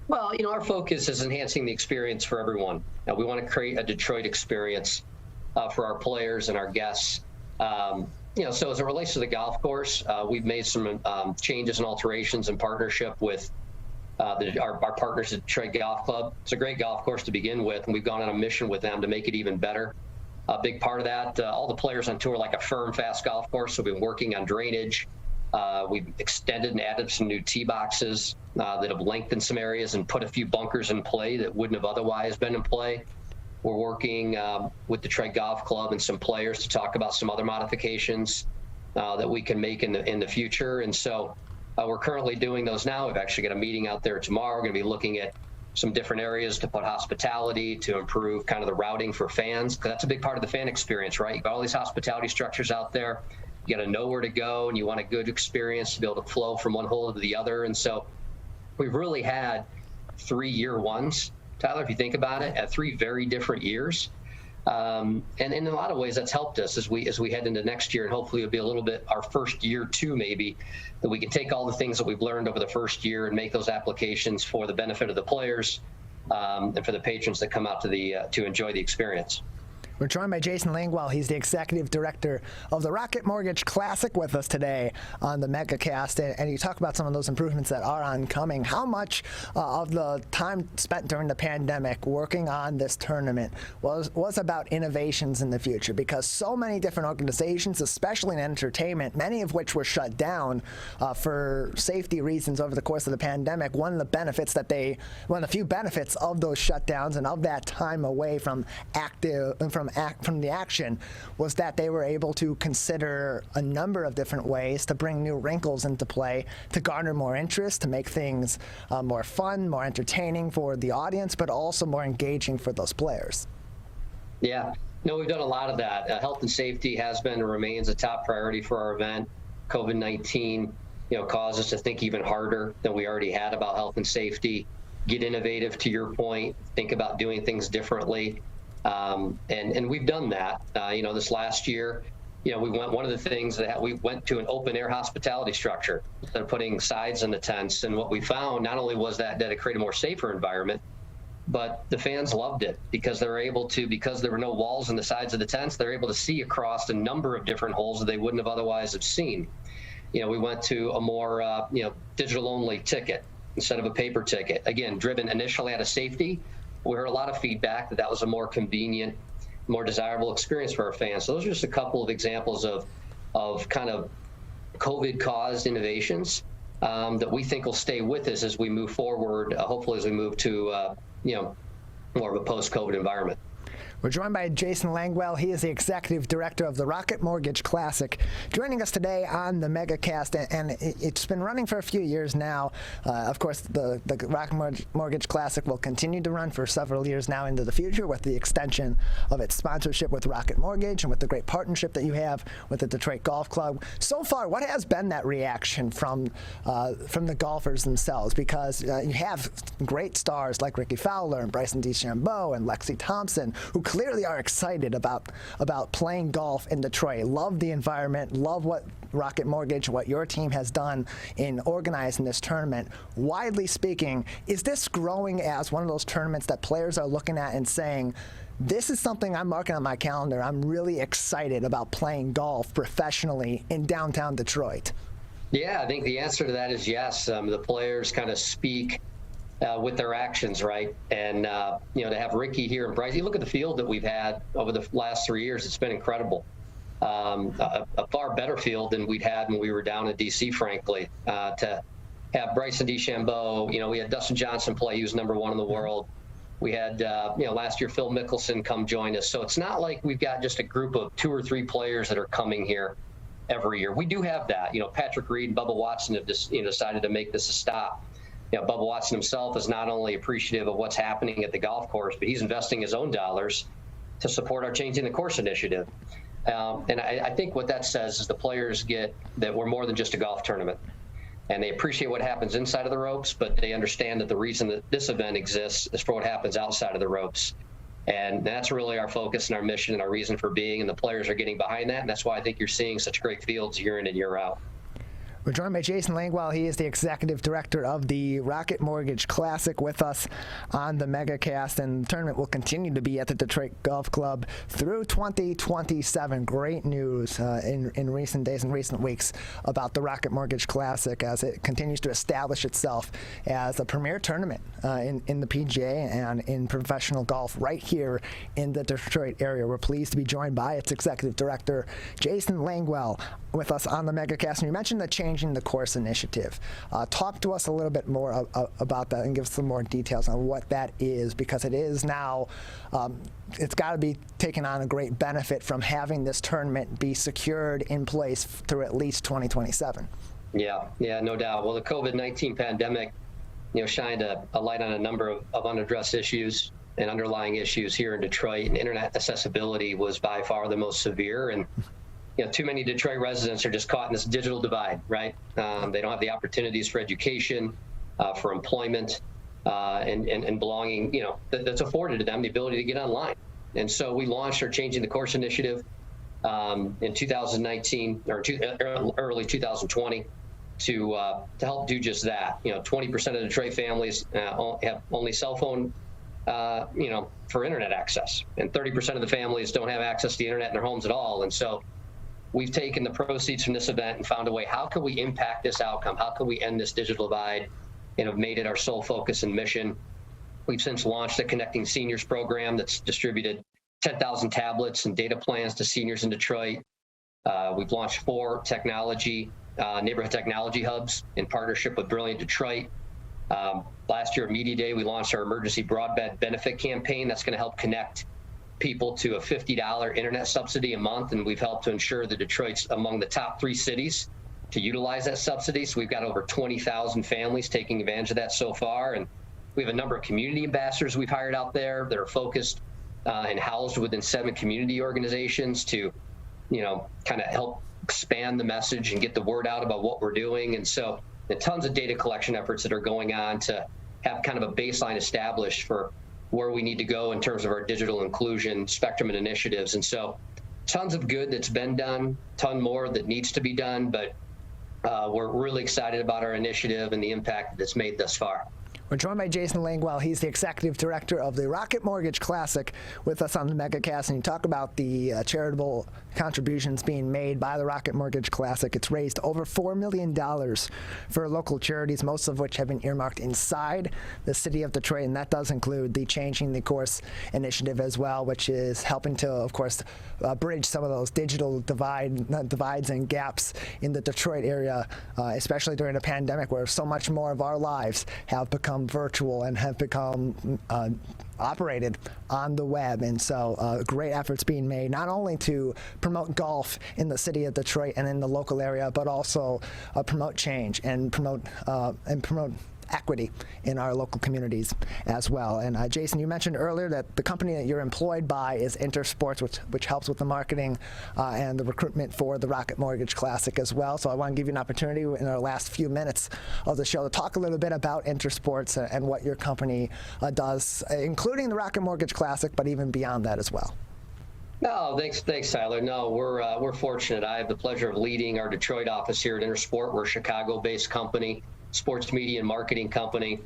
Well, our focus is enhancing the experience for everyone. We want to create a Detroit experience for our players and our guests. So as it relates to the golf course, we've made some changes and alterations in partnership with our partners at Detroit Golf Club. It's a great golf course to begin with, and we've gone on a mission with them to make it even better. A big part of that, all the players on tour like a firm, fast golf course, so we've been working on drainage. We've extended and added some new tee boxes that have lengthened some areas and put a few bunkers in play that wouldn't have otherwise been in play. We're working with Detroit Golf Club and some players to talk about some other modifications that we can make in the future. And so we're currently doing those now. We've actually got a meeting out there tomorrow. We're going to be looking at some different areas to put hospitality, to improve kind of the routing for fans, because that's a big part of the fan experience, right? You've got all these hospitality structures out there. You got to know where to go, and you want a good experience to be able to flow from one hole to the other. And so we've really had 3 year ones, Tyler, if you think about it, at 3 very different years. And in a lot of ways, that's helped us as we head into next year, and hopefully it'll be a little bit our first year too, maybe, that we can take all the things that we've learned over the first year and make those applications for the benefit of the players and for the patrons that come out to enjoy the experience. We're joined by Jason Langwell. He's the executive director of the Rocket Mortgage Classic with us today on the Megacast. And you talk about some of those improvements that are oncoming. How much of the time spent during the pandemic working on this tournament was about innovations in the future? Because so many different organizations, especially in entertainment, many of which were shut down for safety reasons over the course of the pandemic, one of the few benefits of those shutdowns and of that time away from the action was that they were able to consider a number of different ways to bring new wrinkles into play, to garner more interest, to make things more fun, more entertaining for the audience, but also more engaging for those players. Yeah, no, we've done a lot of that. Health and safety has been and remains a top priority for our event. COVID-19, caused us to think even harder than we already had about health and safety, get innovative, to your point, think about doing things differently. And we've done that. This last year, one of the things that we went to an open air hospitality structure instead of putting sides in the tents. And what we found not only was that it created a more safer environment, but the fans loved it because there were no walls in the sides of the tents, they're able to see across a number of different holes that they wouldn't have otherwise have seen. We went to a more, digital only ticket instead of a paper ticket. Again, driven initially out of safety. We heard a lot of feedback that was a more convenient, more desirable experience for our fans. So those are just a couple of examples of kind of COVID-caused innovations that we think will stay with us as we move forward, hopefully as we move to, more of a post-COVID environment. We're joined by Jason Langwell. He is the executive director of the Rocket Mortgage Classic, joining us today on the Megacast, and it's been running for a few years now. Of course, the Rocket Mortgage Classic will continue to run for several years now into the future with the extension of its sponsorship with Rocket Mortgage and with the great partnership that you have with the Detroit Golf Club. So far, what has been that reaction from the golfers themselves? Because you have great stars like Ricky Fowler and Bryson DeChambeau and Lexi Thompson, who clearly are excited about playing golf in Detroit, love the environment, love what Rocket Mortgage, what your team has done in organizing this tournament. Widely speaking, is this growing as one of those tournaments that players are looking at and saying, this is something I'm marking on my calendar, I'm really excited about playing golf professionally in downtown Detroit? Yeah, I think the answer to that is yes. The players kind of speak with their actions, right? And, to have Ricky here and Bryce, you look at the field that we've had over the last 3 years, it's been incredible. A far better field than we'd had when we were down in D.C., frankly. To have Bryson DeChambeau, we had Dustin Johnson play, he was #1 in the world. We had, last year, Phil Mickelson come join us. So it's not like we've got just a group of 2 or 3 players that are coming here every year. We do have that. Patrick Reed and Bubba Watson have just, decided to make this a stop. Bubba Watson himself is not only appreciative of what's happening at the golf course, but he's investing his own dollars to support our Changing the Course initiative. And I think what that says is the players get that we're more than just a golf tournament. And they appreciate what happens inside of the ropes, but they understand that the reason that this event exists is for what happens outside of the ropes. And that's really our focus and our mission and our reason for being, and the players are getting behind that. And that's why I think you're seeing such great fields year in and year out. We're joined by Jason Langwell. He is the executive director of the Rocket Mortgage Classic with us on the Megacast, and the tournament will continue to be at the Detroit Golf Club through 2027. Great news in recent days and recent weeks about the Rocket Mortgage Classic as it continues to establish itself as a premier tournament in the PGA and in professional golf right here in the Detroit area. We're pleased to be joined by its executive director, Jason Langwell, with us on the Megacast. And you mentioned the Changing the Course initiative. Talk to us a little bit more about that and give us some more details on what that is, because it is now, it's got to be taken on a great benefit from having this tournament be secured in place through at least 2027. Yeah, no doubt. Well, the COVID-19 pandemic, shined a light on a number of unaddressed issues and underlying issues here in Detroit, and internet accessibility was by far the most severe. And too many Detroit residents are just caught in this digital divide, right? They don't have the opportunities for education, for employment, and belonging, that's afforded to them, the ability to get online. And so we launched our Changing the Course initiative in 2019 or early 2020 to help do just that. 20% of Detroit families have only cell phone, for internet access, and 30% of the families don't have access to the internet in their homes at all. And so we've taken the proceeds from this event and found a way, how can we impact this outcome? How can we end this digital divide, and have made it our sole focus and mission. We've since launched a Connecting Seniors program that's distributed 10,000 tablets and data plans to seniors in Detroit. We've launched 4 neighborhood technology hubs in partnership with Brilliant Detroit. Last year at Media Day, we launched our emergency broadband benefit campaign that's going to help connect people to a $50 internet subsidy a month, and we've helped to ensure that Detroit's among the top 3 cities to utilize that subsidy. So we've got over 20,000 families taking advantage of that so far, and we have a number of community ambassadors we've hired out there that are focused and housed within 7 community organizations to, kind of help expand the message and get the word out about what we're doing. And so tons of data collection efforts that are going on to have kind of a baseline established for where we need to go in terms of our digital inclusion spectrum and initiatives. And so tons of good that's been done, ton more that needs to be done, but we're really excited about our initiative and the impact that it's made thus far. We're joined by Jason Langwell. He's the executive director of the Rocket Mortgage Classic with us on the Megacast. And you talk about the charitable contributions being made by the Rocket Mortgage Classic. It's raised over $4 million for local charities, most of which have been earmarked inside the city of Detroit. And that does include the Changing the Course initiative as well, which is helping to, of course, bridge some of those digital divides and gaps in the Detroit area, especially during a pandemic where so much more of our lives have become virtual and have become operated on the web. And so great efforts being made not only to promote golf in the city of Detroit and in the local area, but also promote change and promote equity in our local communities as well. And Jason, you mentioned earlier that the company that you're employed by is Intersports, which helps with the marketing and the recruitment for the Rocket Mortgage Classic as well. So I want to give you an opportunity in our last few minutes of the show to talk a little bit about Intersports and what your company does, including the Rocket Mortgage Classic, but even beyond that as well. No, thanks, Tyler. No, we're fortunate. I have the pleasure of leading our Detroit office here at Intersport. We're a Chicago-based company, sports media and marketing company.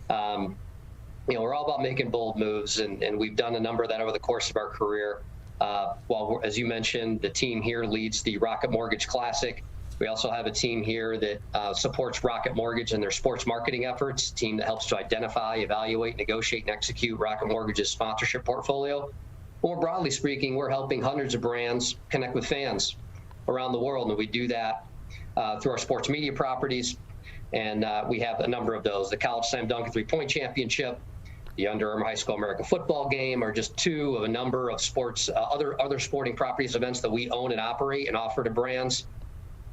We're all about making bold moves, and we've done a number of that over the course of our career. While, as you mentioned, the team here leads the Rocket Mortgage Classic. We also have a team here that supports Rocket Mortgage and their sports marketing efforts, a team that helps to identify, evaluate, negotiate, and execute Rocket Mortgage's sponsorship portfolio. More broadly speaking, we're helping hundreds of brands connect with fans around the world, and we do that through our sports media properties. And we have a number of those. The College Slam Dunk and Three-Point Championship, the Under Armour High School American Football Game are just 2 of a number of sports, other sporting properties events that we own and operate and offer to brands.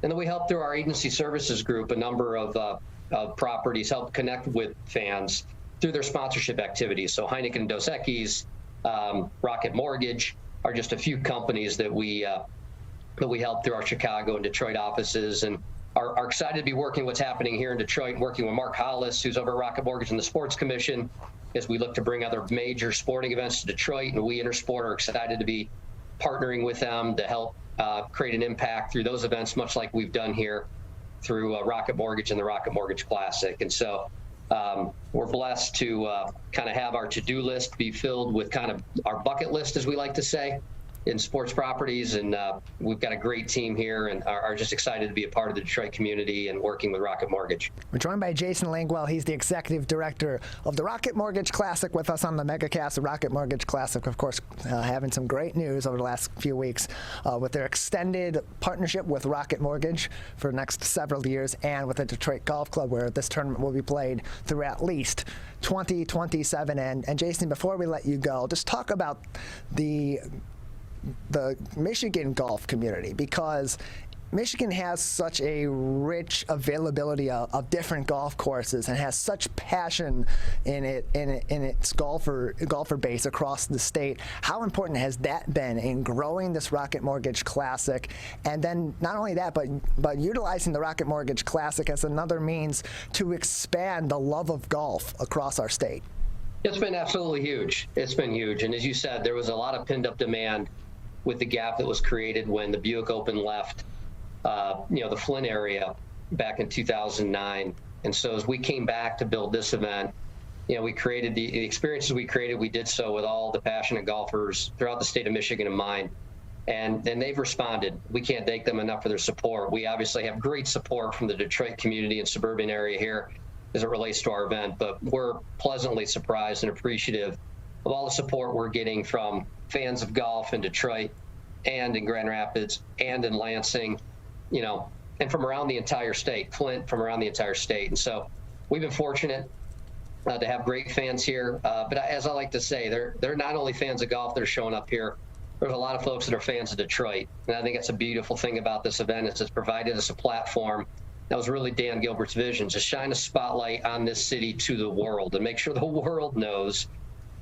And then we help through our agency services group, a number of properties help connect with fans through their sponsorship activities. So Heineken and Dos Equis, Rocket Mortgage are just a few companies that we help through our Chicago and Detroit offices, and are excited to be working what's happening here in Detroit and working with Mark Hollis, who's over at Rocket Mortgage and the Sports Commission, as we look to bring other major sporting events to Detroit. And we, Intersport, are excited to be partnering with them to help create an impact through those events, much like we've done here through Rocket Mortgage and the Rocket Mortgage Classic. And so we're blessed to kind of have our to-do list be filled with kind of our bucket list, as we like to say, in sports properties, and we've got a great team here and are just excited to be a part of the Detroit community and working with Rocket Mortgage. We're joined by Jason Langwell. He's the executive director of the Rocket Mortgage Classic with us on the Megacast. The Rocket Mortgage Classic, of course, having some great news over the last few weeks with their extended partnership with Rocket Mortgage for the next several years, and with the Detroit Golf Club, where this tournament will be played through at least 2027. And Jason, before we let you go, just talk about the Michigan golf community, because Michigan has such a rich availability of different golf courses and has such passion in its golfer base across the state. How important has that been in growing this Rocket Mortgage Classic? And then not only that, but utilizing the Rocket Mortgage Classic as another means to expand the love of golf across our state. It's been absolutely huge. It's been huge. And as you said, there was a lot of pinned up demand with the gap that was created when the Buick Open left, the Flint area back in 2009. And so as we came back to build this event, we created the experiences we created. We did so with all the passionate golfers throughout the state of Michigan in mind. And they've responded. We can't thank them enough for their support. We obviously have great support from the Detroit community and suburban area here as it relates to our event, but we're pleasantly surprised and appreciative of all the support we're getting from fans of golf in Detroit and in Grand Rapids and in Lansing, and from around the entire state, Flint, from around the entire state. And so we've been fortunate to have great fans here. But as I like to say, they're not only fans of golf that are showing up here. There's a lot of folks that are fans of Detroit. And I think that's a beautiful thing about this event is it's provided us a platform. That was really Dan Gilbert's vision, to shine a spotlight on this city to the world and make sure the world knows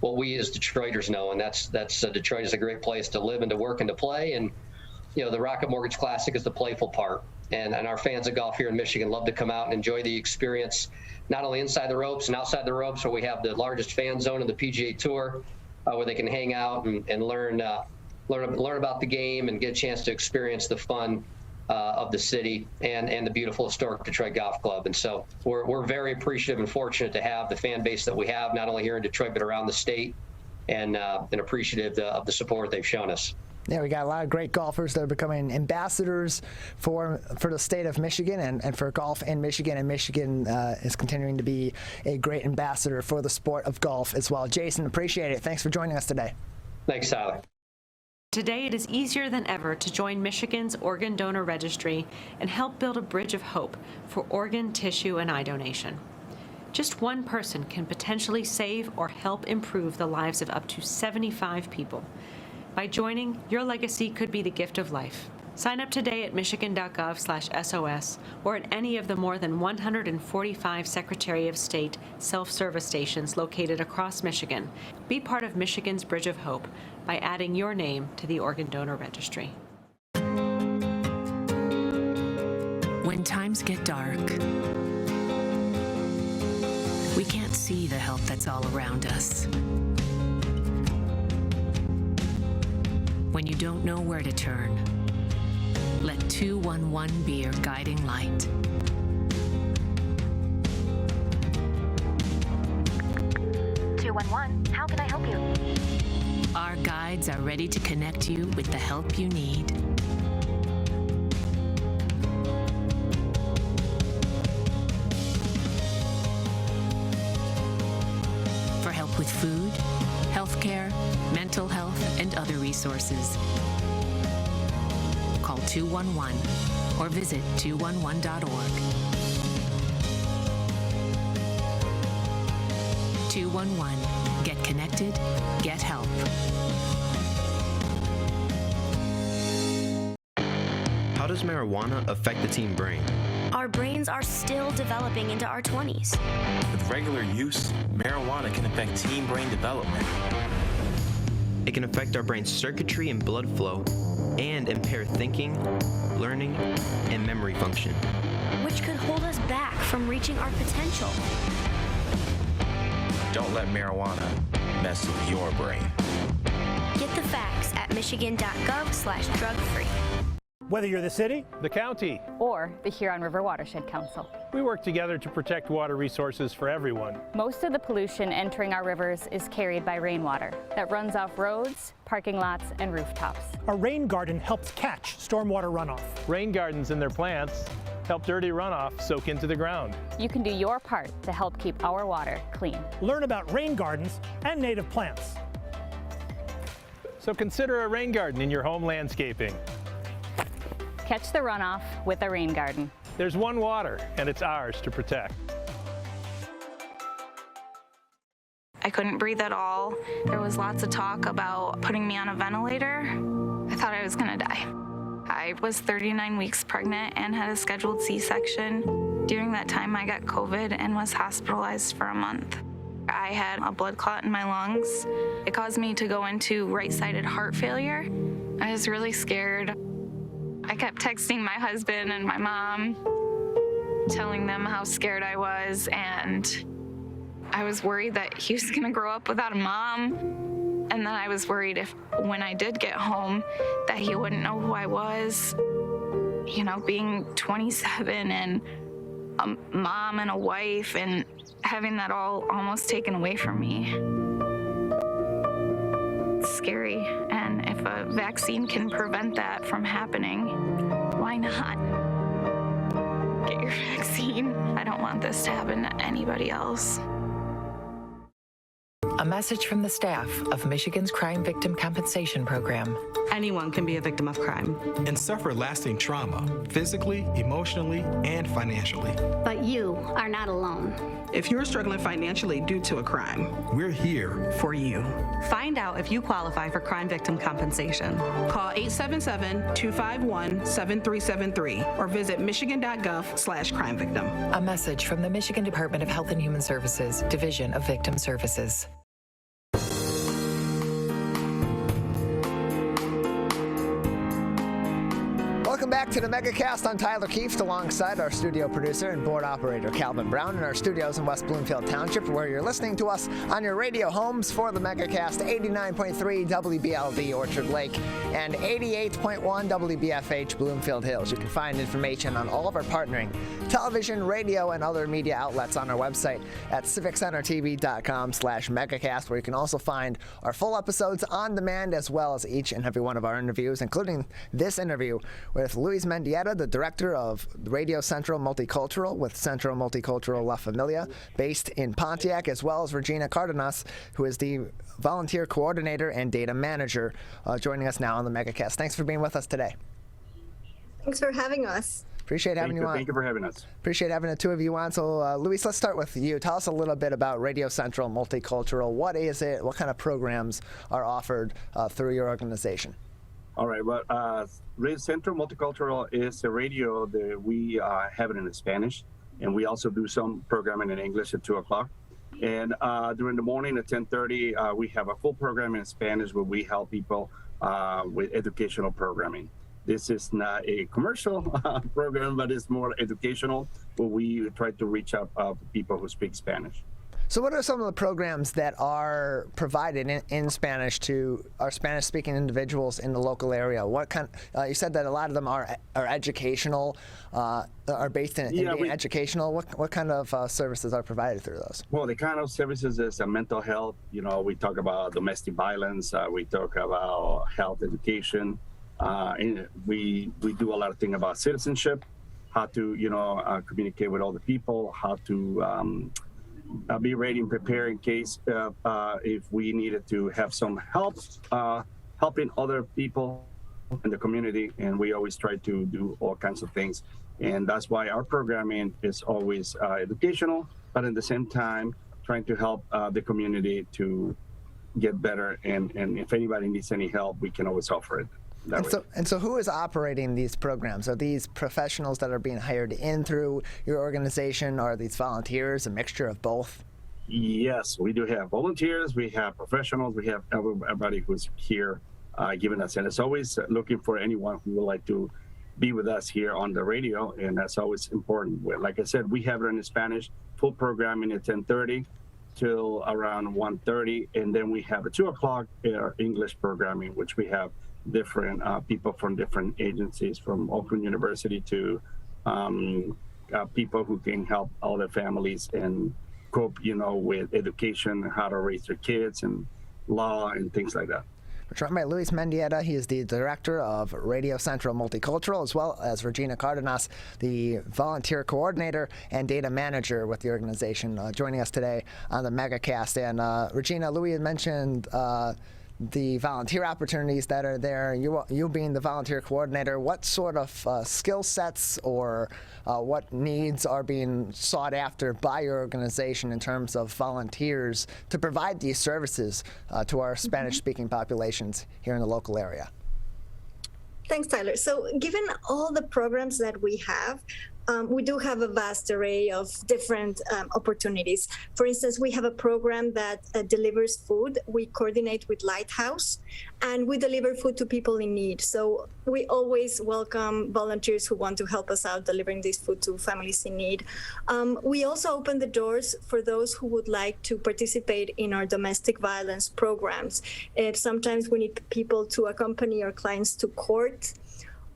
what we as Detroiters know. And that's Detroit is a great place to live and to work and to play. And, the Rocket Mortgage Classic is the playful part. And our fans of golf here in Michigan love to come out and enjoy the experience, not only inside the ropes and outside the ropes, where we have the largest fan zone in the PGA Tour, where they can hang out and learn about the game and get a chance to experience the fun of the city and the beautiful historic Detroit Golf Club. And so we're very appreciative and fortunate to have the fan base that we have, not only here in Detroit, but around the state, and appreciative of the support they've shown us. Yeah, we got a lot of great golfers that are becoming ambassadors for the state of Michigan and for golf in Michigan. And Michigan is continuing to be a great ambassador for the sport of golf as well. Jason, appreciate it. Thanks for joining us today. Thanks, Tyler. Today, it is easier than ever to join Michigan's Organ Donor Registry and help build a bridge of hope for organ, tissue, and eye donation. Just one person can potentially save or help improve the lives of up to 75 people. By joining, your legacy could be the gift of life. Sign up today at michigan.gov/SOS or at any of the more than 145 Secretary of State self-service stations located across Michigan. Be part of Michigan's Bridge of Hope by adding your name to the Organ Donor Registry. When times get dark, we can't see the help that's all around us. When you don't know where to turn, let 211 be your guiding light. How can I help you? Our guides are ready to connect you with the help you need. For help with food, healthcare, mental health, and other resources, call 211 or visit 211.org. 211. Get connected, get help. How does marijuana affect the teen brain? Our brains are still developing into our 20s. With regular use, marijuana can affect teen brain development. It can affect our brain's circuitry and blood flow and impair thinking, learning, and memory function, which could hold us back from reaching our potential. Don't let marijuana mess with your brain. Get the facts at michigan.gov/drug-free. Whether you're the city, the county, or the Huron River Watershed Council, we work together to protect water resources for everyone. Most of the pollution entering our rivers is carried by rainwater that runs off roads, parking lots, and rooftops. A rain garden helps catch stormwater runoff. Rain gardens and their plants help dirty runoff soak into the ground. You can do your part to help keep our water clean. Learn about rain gardens and native plants. So consider a rain garden in your home landscaping. Catch the runoff with a rain garden. There's one water, and it's ours to protect. I couldn't breathe at all. There was lots of talk about putting me on a ventilator. I thought I was gonna die. I was 39 weeks pregnant and had a scheduled C-section. During that time, I got COVID and was hospitalized for a month. I had a blood clot in my lungs. It caused me to go into right-sided heart failure. I was really scared. I kept texting my husband and my mom, telling them how scared I was, and I was worried that he was gonna grow up without a mom. And then I was worried if, when I did get home, that he wouldn't know who I was. You know, being 27 and a mom and a wife and having that all almost taken away from me. It's scary, and if a vaccine can prevent that from happening, why not? Get your vaccine. I don't want this to happen to anybody else. A message from the staff of Michigan's Crime Victim Compensation Program. Anyone can be a victim of crime and suffer lasting trauma, physically, emotionally, and financially. But you are not alone. If you're struggling financially due to a crime, we're here for you. Find out if you qualify for crime victim compensation. Call 877-251-7373 or visit michigan.gov/crime-victim. A message from the Michigan Department of Health and Human Services, Division of Victim Services. Welcome back to the Megacast. I'm Tyler Kieft alongside our studio producer and board operator Calvin Brown in our studios in West Bloomfield Township, where you're listening to us on your radio homes for the Megacast, 89.3 WBLD Orchard Lake and 88.1 WBFH Bloomfield Hills. You can find information on all of our partnering television, radio, and other media outlets on our website at civiccentertv.com/Megacast, where you can also find our full episodes on demand, as well as each and every one of our interviews, including this interview with Luis Mendieta, the director of Radio Centro Multicultural with Centro Multicultural La Familia, based in Pontiac, as well as Regina Cardenas, who is the volunteer coordinator and data manager, joining us now on the Megacast. Thanks for being with us today. Thanks for having us. Appreciate having you on. Thank you for having us. Appreciate having the two of you on. So, Luis, let's start with you. Tell us a little bit about Radio Central Multicultural. What is it? What kind of programs are offered through your organization? All right. Well, Radio Centro Multicultural is a radio that we have it in Spanish, and we also do some programming in English at 2 o'clock. And during the morning at 10:30, we have a full program in Spanish where we help people with educational programming. This is not a commercial program, but it's more educational, where we try to reach out to people who speak Spanish. So what are some of the programs that are provided in Spanish to our Spanish-speaking individuals in the local area? What kind? You said that a lot of them are educational, are based in being educational. What kind of services are provided through those? Well, the kind of services is mental health. You know, we talk about domestic violence. We talk about health education. And we do a lot of things about citizenship, how to communicate with other people, how to be ready and prepare in case if we needed to have some help helping other people in the community. And we always try to do all kinds of things. And that's why our programming is always educational, but at the same time, trying to help the community to get better. And if anybody needs any help, we can always offer it. And so who is operating these programs? Are these professionals that are being hired in through your organization? Or are these volunteers, a mixture of both? Yes, we do have volunteers, we have professionals, we have everybody who's here giving us. And it's always looking for anyone who would like to be with us here on the radio, and that's always important. Like I said, we have it in Spanish, full programming at 10:30 till around 1:30, and then we have at 2 o'clock our English programming, which we have different people from different agencies, from Oakland University to people who can help all the families and cope, with education, how to raise their kids, and law and things like that. We're joined by Luis Mendieta. He is the director of Radio Central Multicultural, as well as Regina Cardenas, the volunteer coordinator and data manager with the organization, joining us today on the Megacast. And Regina, Luis mentioned the volunteer opportunities that are there. You being the volunteer coordinator, what sort of skill sets or what needs are being sought after by your organization in terms of volunteers to provide these services to our Spanish-speaking populations here in the local area? Thanks, Tyler. So given all the programs that we have, we do have a vast array of different opportunities. For instance, we have a program that delivers food. We coordinate with Lighthouse, and we deliver food to people in need. So we always welcome volunteers who want to help us out delivering this food to families in need. We also open the doors for those who would like to participate in our domestic violence programs. Sometimes we need people to accompany our clients to court,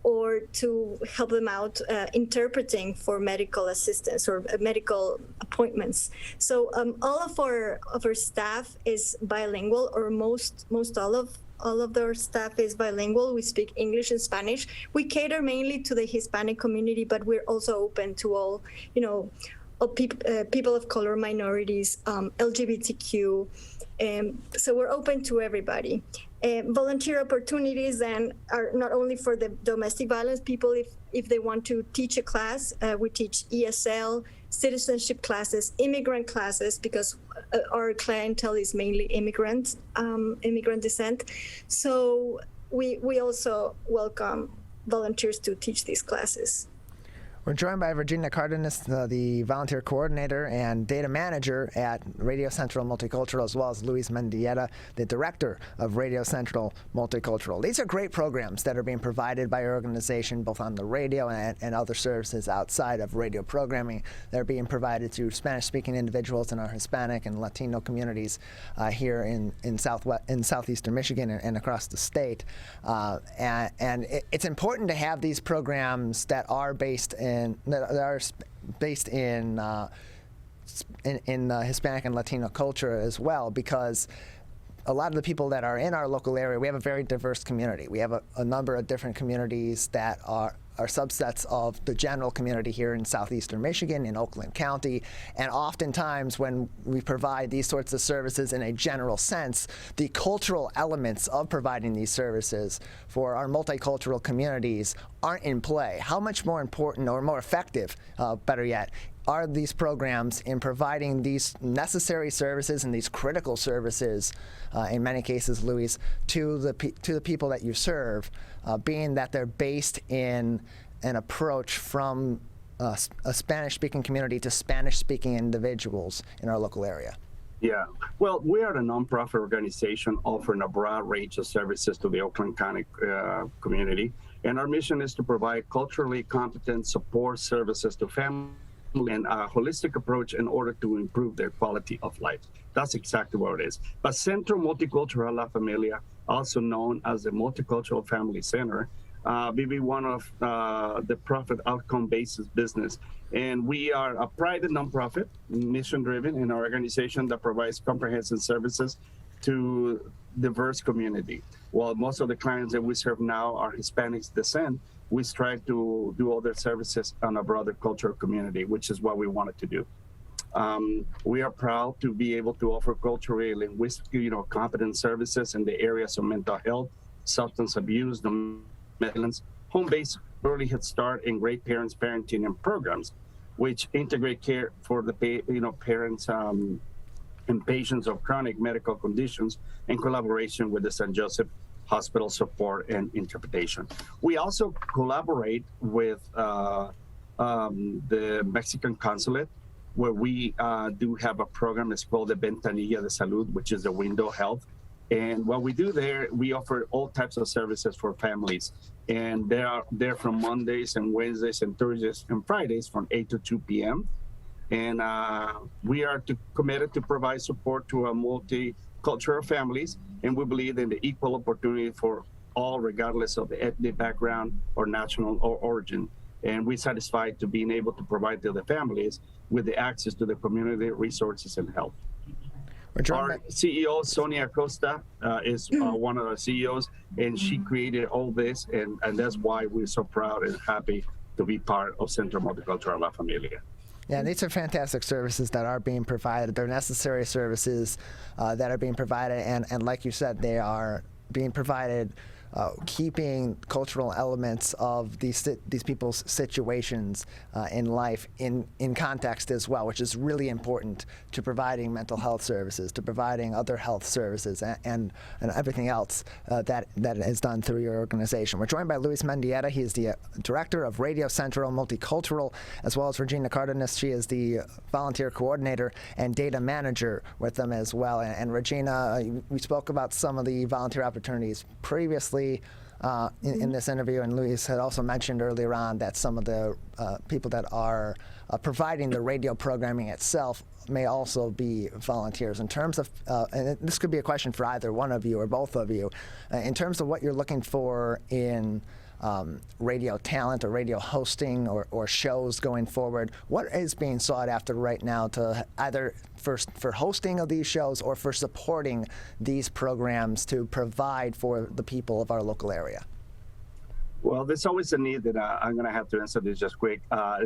or to help them out interpreting for medical assistance or medical appointments. So all of our staff is bilingual, or most all of our staff is bilingual. We speak English and Spanish. We cater mainly to the Hispanic community, but we're also open to all, people of color, minorities, LGBTQ. So we're open to everybody. Volunteer opportunities then are not only for the domestic violence people. If they want to teach a class, we teach ESL, citizenship classes, immigrant classes, because our clientele is mainly immigrant descent. So we also welcome volunteers to teach these classes. We're joined by Regina Cardenas, the volunteer coordinator and data manager at Radio Central Multicultural, as well as Luis Mendieta, the director of Radio Central Multicultural. These are great programs that are being provided by our organization, both on the radio and other services outside of radio programming. They're being provided to Spanish-speaking individuals in our Hispanic and Latino communities here in southeastern Michigan and across the state. And it's important to have these programs that are based in Hispanic and Latino culture as well, because a lot of the people that are in our local area, we have a very diverse community. We have a number of different communities that are subsets of the general community here in southeastern Michigan, in Oakland County. And oftentimes when we provide these sorts of services in a general sense, the cultural elements of providing these services for our multicultural communities aren't in play. How much more important or more effective, better yet, are these programs in providing these necessary services and these critical services, in many cases, Luis, to the people that you serve, being that they're based in an approach from a Spanish-speaking community to Spanish-speaking individuals in our local area? Yeah, well, we are a nonprofit organization offering a broad range of services to the Oakland County community, and our mission is to provide culturally competent support services to families and a holistic approach in order to improve their quality of life. That's exactly what it is. But Centro Multicultural La Familia, also known as the Multicultural Family Center, we be one of the profit outcome-based business. And we are a private nonprofit, mission-driven, in our organization that provides comprehensive services to diverse community. While most of the clients that we serve now are Hispanic descent, we strive to do other services on a broader cultural community, which is what we wanted to do. We are proud to be able to offer culturally, linguistically, competent services in the areas of mental health, substance abuse, domestic violence, home-based early head start, and great parents parenting and programs, which integrate care for the parents and patients of chronic medical conditions in collaboration with the St. Joseph Hospital support and interpretation. We also collaborate with the Mexican consulate, where we do have a program. It's called the Ventanilla de Salud, which is the window health. And what we do there, we offer all types of services for families. And they are there from Mondays and Wednesdays and Thursdays and Fridays from 8 to 2 p.m. And we are committed to provide support to our multicultural families. And we believe in the equal opportunity for all, regardless of the ethnic background or national or origin. And we're satisfied to being able to provide to the families with the access to the community resources and help. Our CEO, Sonia Acosta, is one of our CEOs, and she created all this, and that's why we're so proud and happy to be part of Centro Multicultural La Familia. Yeah, these are fantastic services that are being provided. They're necessary services that are being provided, and like you said, they are being provided keeping cultural elements of these people's situations in life in context as well, which is really important to providing mental health services, to providing other health services, and everything else that is done through your organization. We're joined by Luis Mendieta. He is the director of Radio Centro Multicultural, as well as Regina Cardenas. She is the volunteer coordinator and data manager with them as well. And Regina, we spoke about some of the volunteer opportunities previously in this interview, and Luis had also mentioned earlier on that some of the people that are providing the radio programming itself may also be volunteers. In terms of, and this could be a question for either one of you or both of you, in terms of what you're looking for in radio talent or radio hosting or shows going forward, what is being sought after right now to either for hosting of these shows or for supporting these programs to provide for the people of our local area? Well, there's always a need that I'm going to have to answer this just quick.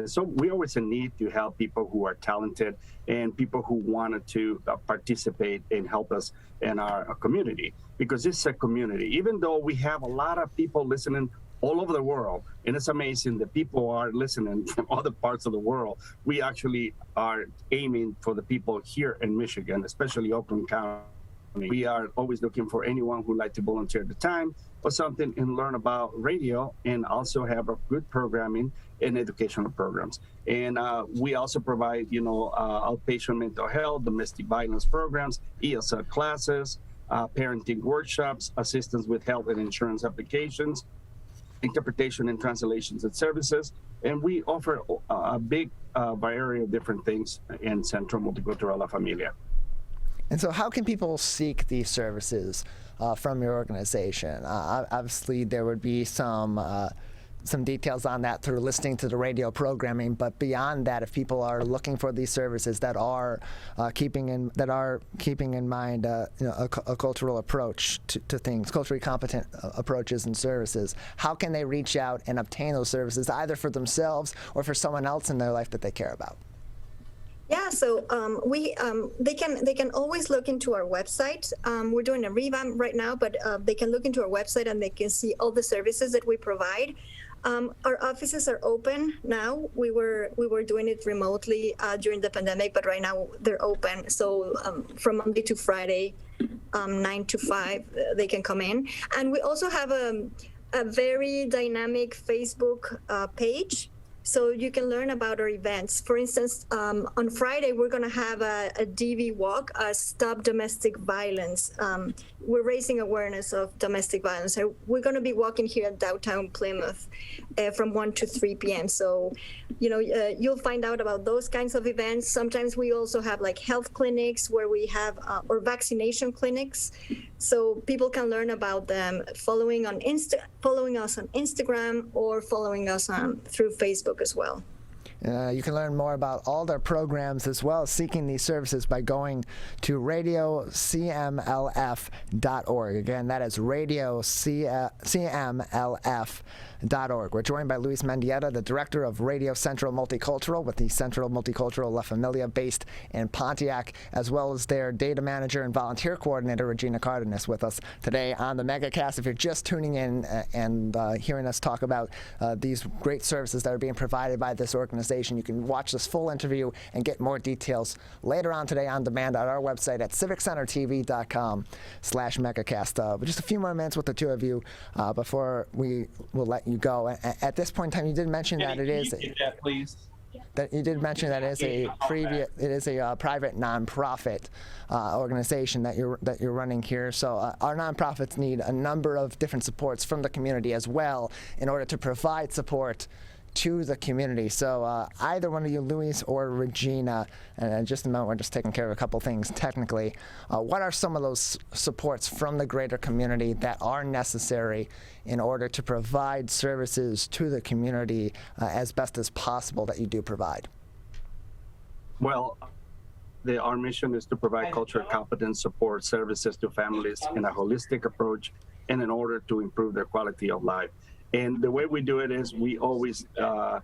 So we always need to help people who are talented and people who wanted to participate and help us in our community, because it's a community. Even though we have a lot of people listening all over the world, and it's amazing that people are listening from other parts of the world, we actually are aiming for the people here in Michigan, especially Oakland County. We are always looking for anyone who'd like to volunteer the time or something and learn about radio, and also have a good programming and educational programs. And we also provide, outpatient mental health, domestic violence programs, ESL classes, parenting workshops, assistance with health and insurance applications, interpretation and translations and services. And we offer a big variety of different things in Centro Multicultural La Familia. And so how can people seek these services from your organization? Obviously, there would be some details on that through listening to the radio programming, but beyond that, if people are looking for these services that are keeping in mind a cultural approach to things, culturally competent approaches and services, how can they reach out and obtain those services either for themselves or for someone else in their life that they care about? Yeah, so they can always look into our website. We're doing a revamp right now, but they can look into our website and they can see all the services that we provide. Our offices are open now. We were doing it remotely during the pandemic, but right now they're open. So from Monday to Friday, 9 to 5, they can come in. And we also have a very dynamic Facebook page, so you can learn about our events. For instance, on Friday, we're going to have a DV walk, Stop Domestic Violence. We're raising awareness of domestic violence. We're going to be walking here at downtown Plymouth from 1 to 3 p.m. So, you'll find out about those kinds of events. Sometimes we also have like health clinics where we have, or vaccination clinics. So people can learn about them following us on Instagram or following us through Facebook as well. You can learn more about all their programs as well as seeking these services by going to radiocmlf.org. Again, that is radiocmlf.org. We're joined by Luis Mendieta, the director of Radio Centro Multicultural with the Centro Multicultural La Familia based in Pontiac, as well as their data manager and volunteer coordinator, Regina Cardenas, with us today on the Megacast. If you're just tuning in and hearing us talk about these great services that are being provided by this organization, you can watch this full interview and get more details later on today on demand at our website at civiccentertv.com/megacast. But just a few more minutes with the two of you before we will let you go. At this point in time, you did mention that it is. Please. That you did mention that it is a private nonprofit organization that you're running here. So our nonprofits need a number of different supports from the community as well in order to provide support to the community. So either one of you, Luis or Regina, and in just a moment we're just taking care of a couple things technically. What are some of those supports from the greater community that are necessary in order to provide services to the community as best as possible that you do provide? Well, our mission is to provide cultural competence support services to families in a holistic approach and in order to improve their quality of life. And the way we do it is we always pair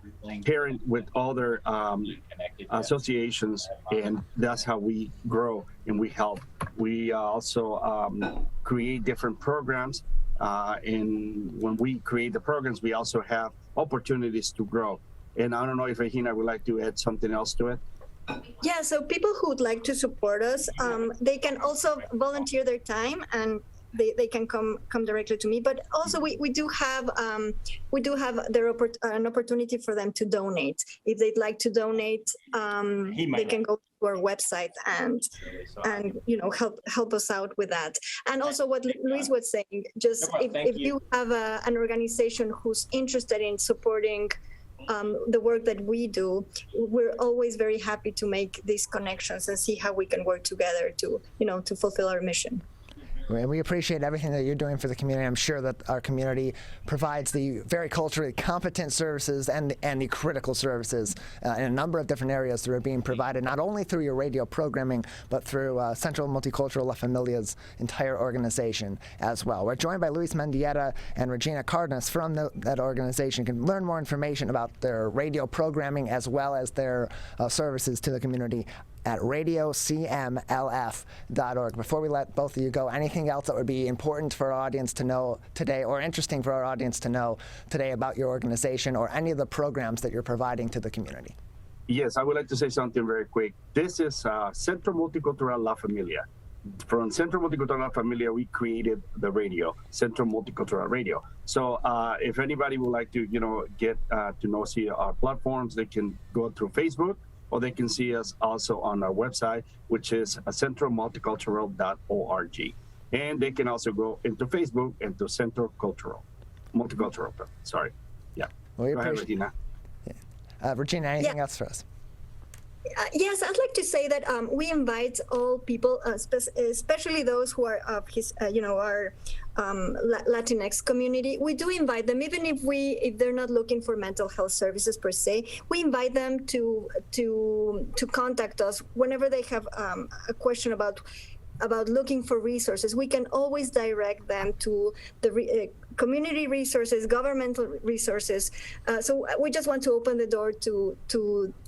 with other associations, and that's how we grow and we help. We also create different programs And when we create the programs, we also have opportunities to grow. And I don't know if Regina would like to add something else to it. Yeah, so people who would like to support us, they can also volunteer their time, and they can come directly to me. But also we do have an opportunity for them to donate. If they'd like to donate, they can go to our website and help us out with that. And also what Luis was saying, just if you have an organization who's interested in supporting the work that we do, we're always very happy to make these connections and see how we can work together to fulfill our mission. And we appreciate everything that you're doing for the community. I'm sure that our community provides the very culturally competent services and the critical services in a number of different areas that are being provided, not only through your radio programming, but through Centro Multicultural La Familia's entire organization as well. We're joined by Luis Mendieta and Regina Cardenas from that organization. You can learn more information about their radio programming as well as their services to the community at radiocmlf.org. Before we let both of you go, anything else that would be important for our audience to know today, or interesting for our audience to know today about your organization or any of the programs that you're providing to the community? Yes, I would like to say something very quick. This is Centro Multicultural La Familia. From Centro Multicultural La Familia, we created the radio, Centro Multicultural Radio. So if anybody would like to, get to see our platforms, they can go through Facebook, or they can see us also on our website, which is centromulticultural.org. And they can also go into Facebook and to Centro Multicultural. Sorry. Yeah. Well, go ahead, Regina. Regina, anything else for us? Yes, I'd like to say that we invite all people, especially those who are of our Latinx community. We do invite them, even if they're not looking for mental health services per se. We invite them to contact us whenever they have a question about looking for resources. We can always direct them to the community resources, governmental resources. So we just want to open the door to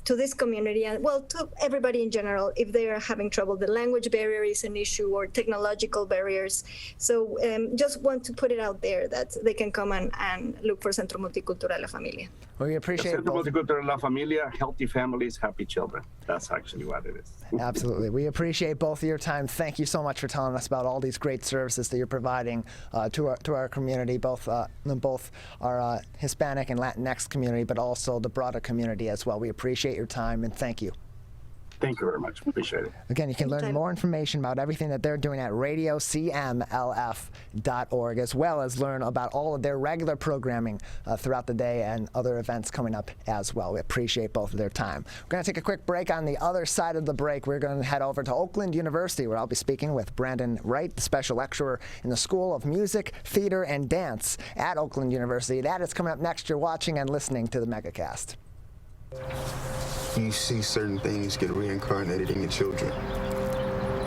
this community and, to everybody in general, if they are having trouble. The language barrier is an issue, or technological barriers. So just want to put it out there that they can come and look for Centro Multicultural La Familia. Well, we appreciate Centro Multicultural La Familia, healthy families, happy children. That's actually what it is. Absolutely. We appreciate both of your time. Thank you so much for telling us about all these great services that you're providing to our community, both our Hispanic and Latinx community, but also the broader community as well. We appreciate your time, and thank you. Thank you very much. Appreciate it. Again, you can learn more information about everything that they're doing at radiocmlf.org, as well as learn about all of their regular programming throughout the day and other events coming up as well. We appreciate both of their time. We're going to take a quick break. On the other side of the break, we're going to head over to Oakland University, where I'll be speaking with Brandon Wright, the special lecturer in the School of Music, Theater, and Dance at Oakland University. That is coming up next. You're watching and listening to the Megacast. You see certain things get reincarnated in your children.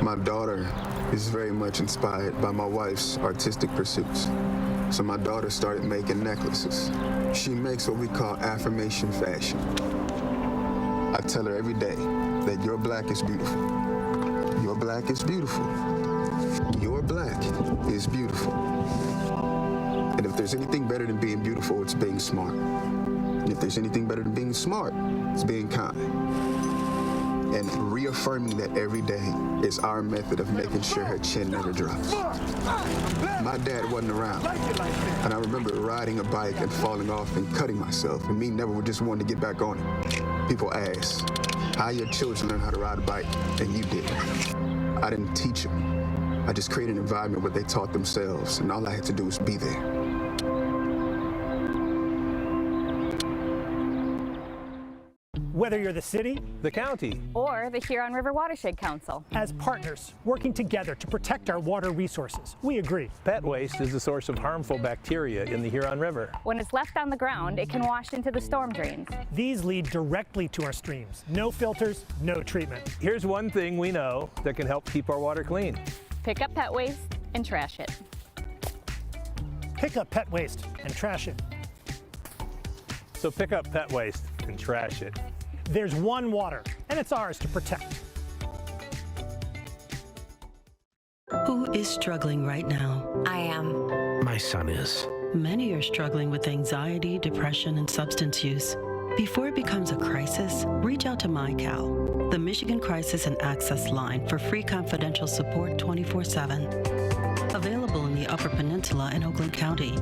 My daughter is very much inspired by my wife's artistic pursuits. So my daughter started making necklaces. She makes what we call affirmation fashion. I tell her every day that your black is beautiful. Your black is beautiful. Your black is beautiful. And if there's anything better than being beautiful, it's being smart. And if there's anything better than being smart, it's being kind. And reaffirming that every day is our method of making sure her chin never drops. My dad wasn't around, and I remember riding a bike and falling off and cutting myself, and me never just wanting to get back on it. People ask, how your children learn how to ride a bike, and you did. I didn't teach them. I just created an environment where they taught themselves, and all I had to do was be there. Whether you're the city, the county, or the Huron River Watershed Council. As partners, working together to protect our water resources, we agree. Pet waste is a source of harmful bacteria in the Huron River. When it's left on the ground, it can wash into the storm drains. These lead directly to our streams. No filters, no treatment. Here's one thing we know that can help keep our water clean. Pick up pet waste and trash it. Pick up pet waste and trash it. So pick up pet waste and trash it. There's one water, and it's ours to protect. Who is struggling right now? I am. My son is. Many are struggling with anxiety, depression, and substance use. Before it becomes a crisis, reach out to MyCal, the Michigan Crisis and Access Line for free confidential support 24/7. Available in the Upper Peninsula and Oakland County.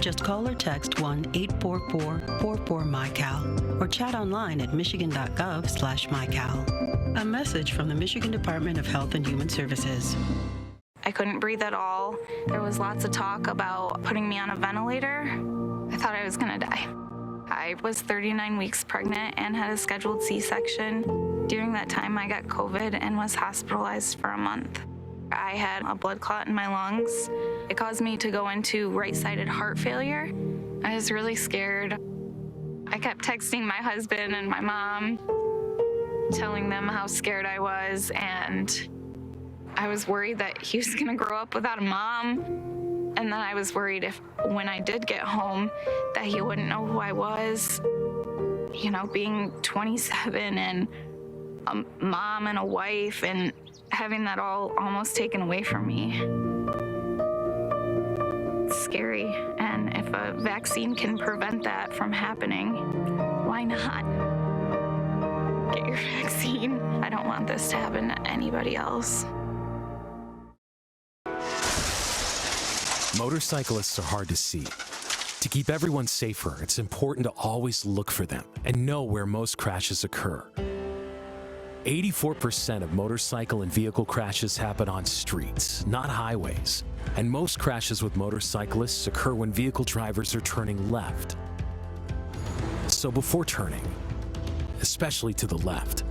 Just call or text 1-844-44-MyCal or chat online at michigan.gov/MyCal. A message from the Michigan Department of Health and Human Services. I couldn't breathe at all. There was lots of talk about putting me on a ventilator. I thought I was gonna die. I was 39 weeks pregnant and had a scheduled C-section. During that time, I got COVID and was hospitalized for a month. I had a blood clot in my lungs. It caused me to go into right-sided heart failure. I was really scared. I kept texting my husband and my mom, telling them how scared I was, and I was worried that he was gonna grow up without a mom. And then I was worried if, when I did get home, that he wouldn't know who I was. You know, being 27 and a mom and a wife and having that all almost taken away from me. It's scary, and if a vaccine can prevent that from happening, why not? Get your vaccine. I don't want this to happen to anybody else. Motorcyclists are hard to see. To keep everyone safer, it's important to always look for them and know where most crashes occur. 84% of motorcycle and vehicle crashes happen on streets, not highways. And most crashes with motorcyclists occur when vehicle drivers are turning left. So before turning, especially to the left,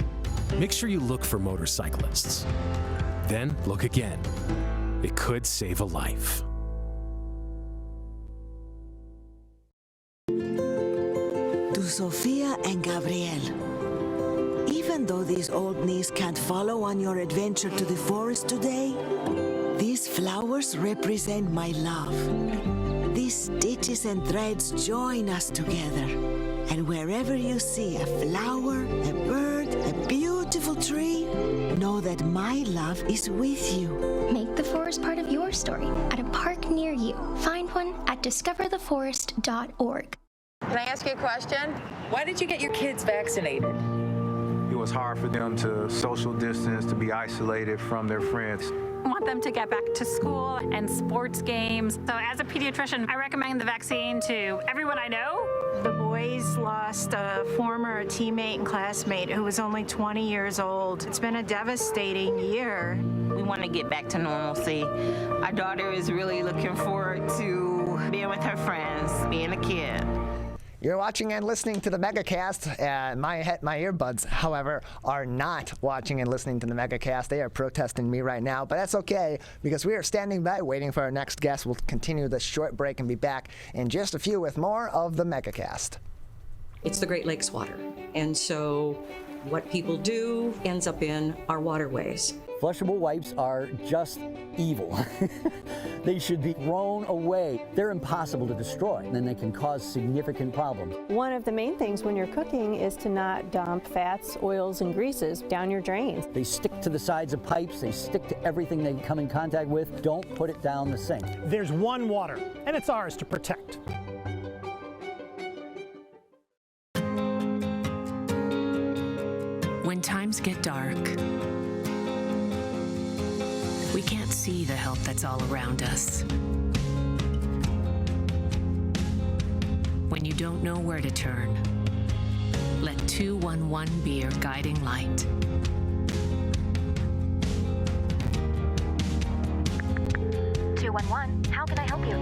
make sure you look for motorcyclists. Then look again. It could save a life. To Sofia and Gabriel. Even though these old knees can't follow on your adventure to the forest today, these flowers represent my love. These stitches and threads join us together. And wherever you see a flower, a bird, a beautiful tree, know that my love is with you. Make the forest part of your story at a park near you. Find one at discovertheforest.org. Can I ask you a question? Why did you get your kids vaccinated? It was hard for them to social distance, to be isolated from their friends. I want them to get back to school and sports games. So as a pediatrician, I recommend the vaccine to everyone I know. The boys lost a former teammate and classmate who was only 20 years old. It's been a devastating year. We want to get back to normalcy. Our daughter is really looking forward to being with her friends, being a kid. You're watching and listening to the Megacast. My earbuds, however, are not watching and listening to the Megacast. They are protesting me right now, but that's okay because we are standing by waiting for our next guest. We'll continue this short break and be back in just a few with more of the Megacast. It's the Great Lakes water, and so what people do ends up in our waterways. Flushable wipes are just evil. They should be thrown away. They're impossible to destroy, and then they can cause significant problems. One of the main things when you're cooking is to not dump fats, oils, and greases down your drains. They stick to the sides of pipes. They stick to everything they come in contact with. Don't put it down the sink. There's one water, and it's ours to protect. When times get dark, we can't see the help that's all around us. When you don't know where to turn, let 211 be your guiding light. How can I help you?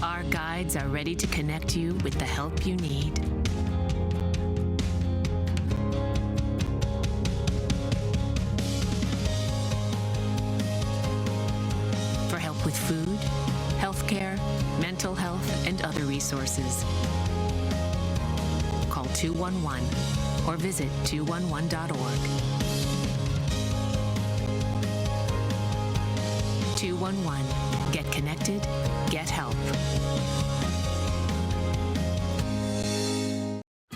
Our guides are ready to connect you with the help you need. For help with food, healthcare, mental health, and other resources, call 211 or visit 211.org. 211. Get connected, get help.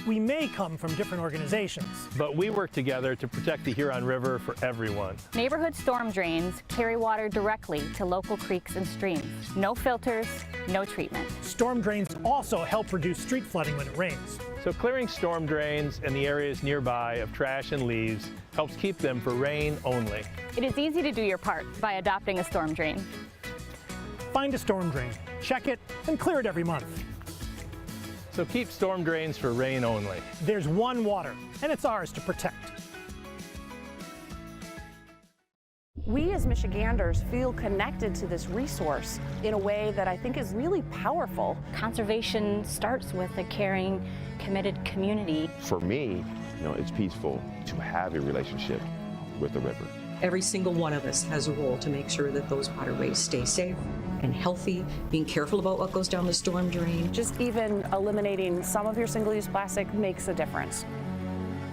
We may come from different organizations, but we work together to protect the Huron River for everyone. Neighborhood storm drains carry water directly to local creeks and streams. No filters, no treatment. Storm drains also help reduce street flooding when it rains. So clearing storm drains and the areas nearby of trash and leaves helps keep them for rain only. It is easy to do your part by adopting a storm drain. Find a storm drain, check it, and clear it every month. So keep storm drains for rain only. There's one water, and it's ours to protect. We as Michiganders feel connected to this resource in a way that I think is really powerful. Conservation starts with a caring, committed community. For me, it's peaceful to have a relationship with the river. Every single one of us has a role to make sure that those waterways stay safe and healthy, being careful about what goes down the storm drain. Just even eliminating some of your single-use plastic makes a difference.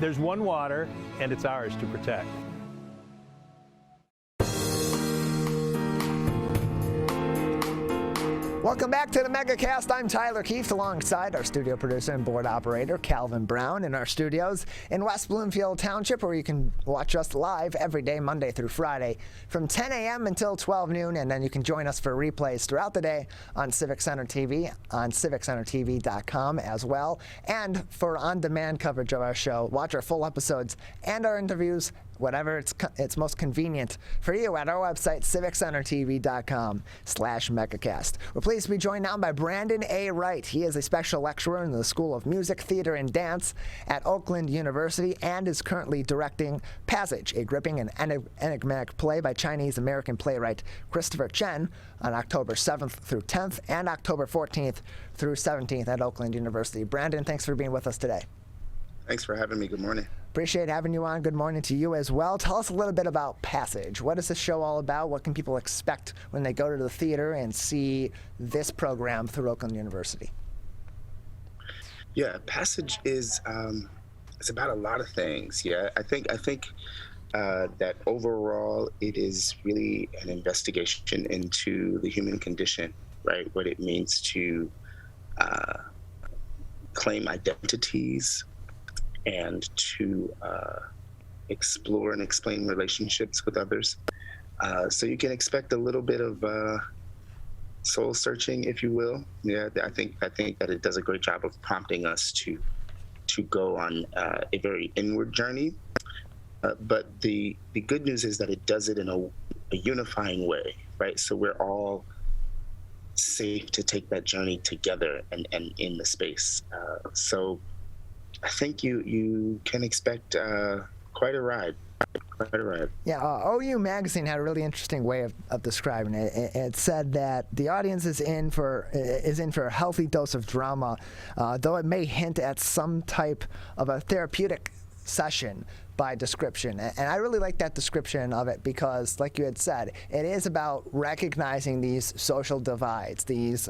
There's one water, and it's ours to protect. Welcome back to the Megacast. I'm Tyler Keefe, alongside our studio producer and board operator, Calvin Brown, in our studios in West Bloomfield Township, where you can watch us live every day, Monday through Friday, from 10 a.m. until 12 noon, and then you can join us for replays throughout the day on Civic Center TV, on civiccentertv.com as well. And for on-demand coverage of our show, watch our full episodes and our interviews, whatever it's most convenient for you, at our website, civiccentertv.com/Megacast. We're pleased to be joined now by Brandon A. Wright. He is a special lecturer in the School of Music, Theater, and Dance at Oakland University and is currently directing Passage, a gripping and enigmatic play by Chinese-American playwright Christopher Chen, on October 7th through 10th and October 14th through 17th at Oakland University. Brandon, thanks for being with us today. Thanks for having me. Good morning. Appreciate having you on. Good morning to you as well. Tell us a little bit about Passage. What is this show all about? What can people expect when they go to the theater and see this program through Oakland University? Yeah, Passage is it's about a lot of things. Yeah, I think that overall it is really an investigation into the human condition, right? What it means to claim identities and to explore and explain relationships with others. So you can expect a little bit of soul searching, if you will. Yeah, I think that it does a great job of prompting us to go on a very inward journey. But the good news is that it does it in a unifying way, right? So we're all safe to take that journey together and in the space. So I think you can expect quite a ride. Yeah, OU Magazine had a really interesting way of describing it. It said that the audience is in for a healthy dose of drama, though it may hint at some type of a therapeutic session by description. And I really like that description of it because, like you had said, it is about recognizing these social divides, these,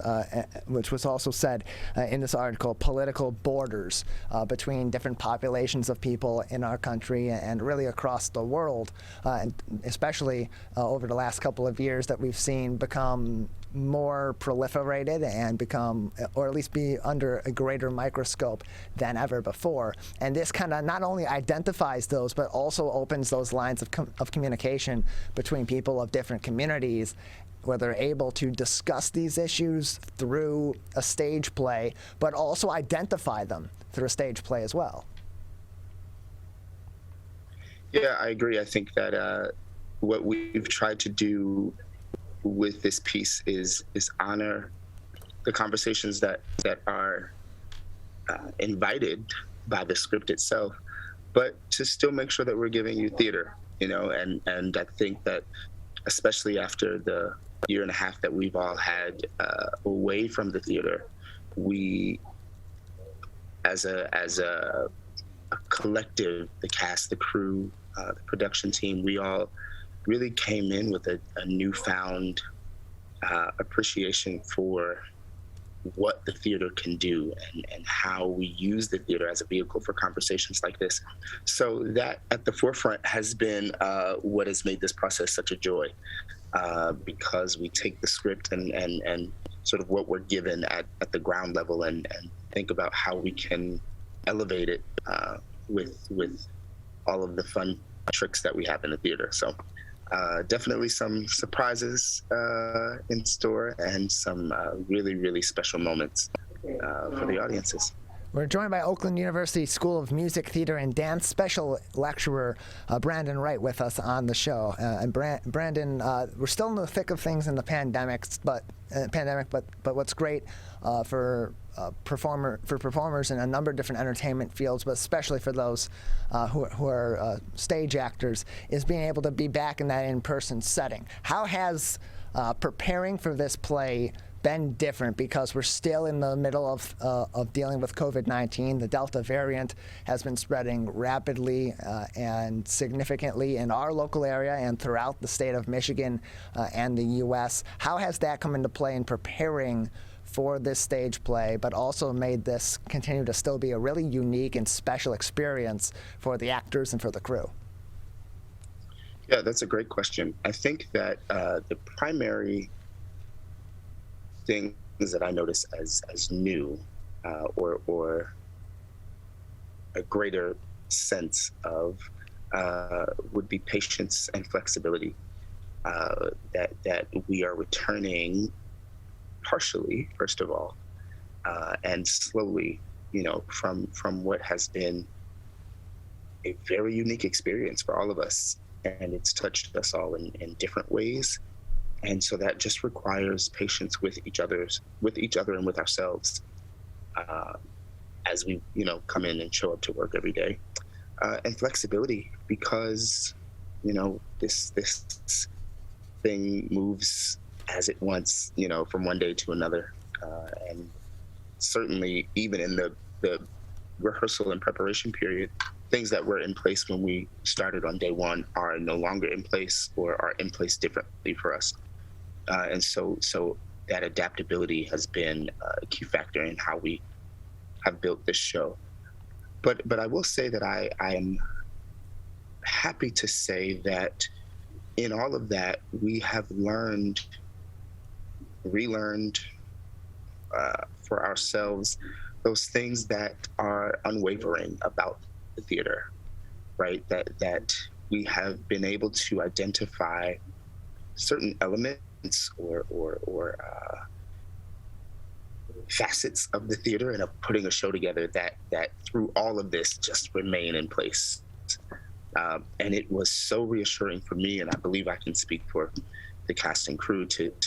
which was also said in this article, political borders between different populations of people in our country and really across the world, and especially over the last couple of years that we've seen become more proliferated and become, or at least be under a greater microscope than ever before. And this kind of not only identifies those, but also opens those lines of communication between people of different communities, where they're able to discuss these issues through a stage play, but also identify them through a stage play as well. Yeah, I agree. I think that what we've tried to do with this piece is honor the conversations that are invited by the script itself, but to still make sure that we're giving you theater, and I think that especially after the year and a half that we've all had away from the theater, we as a collective, the cast, the crew, the production team, we all really came in with a newfound appreciation for what the theater can do and how we use the theater as a vehicle for conversations like this. So that at the forefront has been what has made this process such a joy, because we take the script and sort of what we're given at the ground level and think about how we can elevate it with all of the fun tricks that we have in the theater. So definitely some surprises in store and some really, really special moments for the audiences. We're joined by Oakland University School of Music, Theater, and Dance special lecturer Brandon Wright with us on the show. And Brandon, we're still in the thick of things in the pandemic, but what's great for performers in a number of different entertainment fields, but especially for those who are stage actors, is being able to be back in that in-person setting. How has preparing for this play been different, because we're still in the middle of dealing with COVID-19. The Delta variant has been spreading rapidly and significantly in our local area and throughout the state of Michigan and the U.S. How has that come into play in preparing for this stage play, but also made this continue to still be a really unique and special experience for the actors and for the crew? Yeah, that's a great question. I think that the primary things that I notice as new or a greater sense of would be patience and flexibility, that we are returning partially, first of all, and slowly, from what has been a very unique experience for all of us, and it's touched us all in different ways. And so that just requires patience with each other and with ourselves as we, come in and show up to work every day, and flexibility, because, this thing moves as it wants, from one day to another, and certainly even in the rehearsal and preparation period, things that were in place when we started on day one are no longer in place or are in place differently for us. And so that adaptability has been a key factor in how we have built this show. But I will say that I am happy to say that in all of that, we have relearned for ourselves those things that are unwavering about the theater, right? That we have been able to identify certain elements or facets of the theater and of putting a show together that through all of this just remain in place. And it was so reassuring for me, and I believe I can speak for the cast and crew, to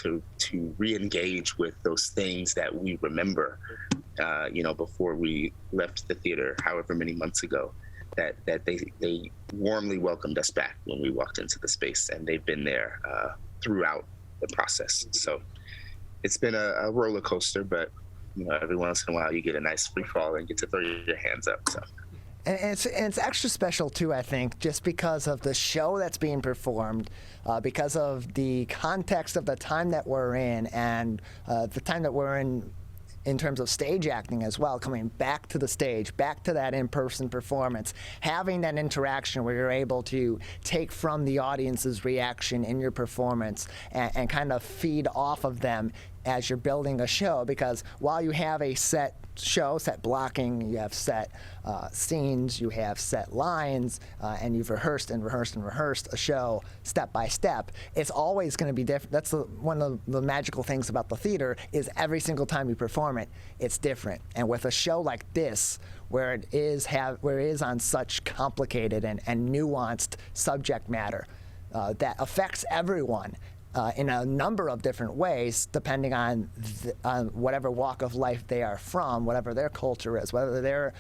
re-engage with those things that we remember, before we left the theater, however many months ago, that they warmly welcomed us back when we walked into the space, and they've been there throughout the process. So it's been a roller coaster, but every once in a while you get a nice free fall and get to throw your hands up. So. And it's extra special too, I think, just because of the show that's being performed, because of the context of the time that we're in, and the time that we're in terms of stage acting as well, coming back to the stage, back to that in-person performance, having that interaction where you're able to take from the audience's reaction in your performance and kind of feed off of them as you're building a show. Because while you have a set show, set blocking, you have set scenes, you have set lines, and you've rehearsed a show step by step, it's always going to be different. That's one of the magical things about the theater, is every single time you perform it, it's different. And with a show like this, where it is on such complicated and nuanced subject matter that affects everyone, in a number of different ways, depending on whatever walk of life they are from, whatever their culture is, whatever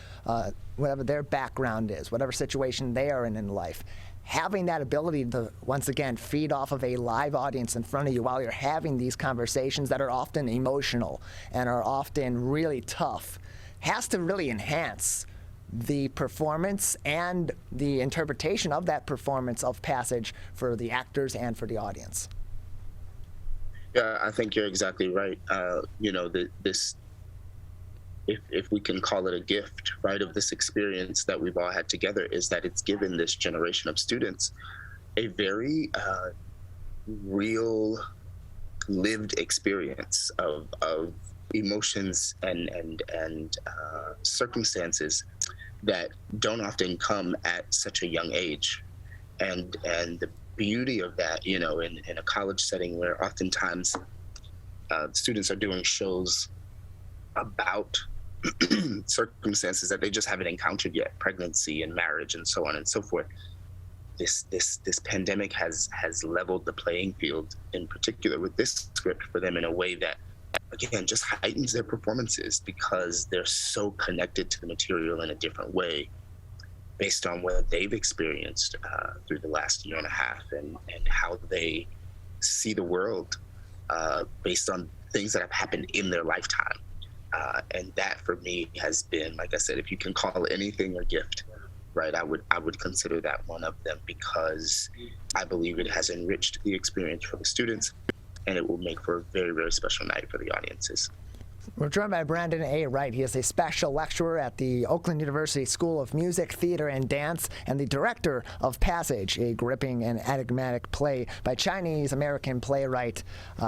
their background is, whatever situation they are in life. Having that ability to, once again, feed off of a live audience in front of you while you're having these conversations that are often emotional and are often really tough, has to really enhance the performance and the interpretation of that performance of passage for the actors and for the audience. Yeah, I think you're exactly right. This, if we can call it a gift, right, of this experience that we've all had together, is that it's given this generation of students a very real, lived experience of emotions and circumstances that don't often come at such a young age. And the beauty of that, in a college setting where oftentimes students are doing shows about circumstances that they just haven't encountered yet, pregnancy and marriage and so on and so forth. This pandemic has leveled the playing field, in particular with this script, for them in a way that, again, just heightens their performances because they're so connected to the material in a different way based on what they've experienced through the last year and a half and how they see the world based on things that have happened in their lifetime. And that for me has been, like I said, if you can call anything a gift, right, I would consider that one of them, because I believe it has enriched the experience for the students, and it will make for a very, very special night for the audiences. We're joined by Brandon A. Wright. He is a special lecturer at the Oakland University School of Music, Theater, and Dance, and the director of Passage, a gripping and enigmatic play by Chinese-American playwright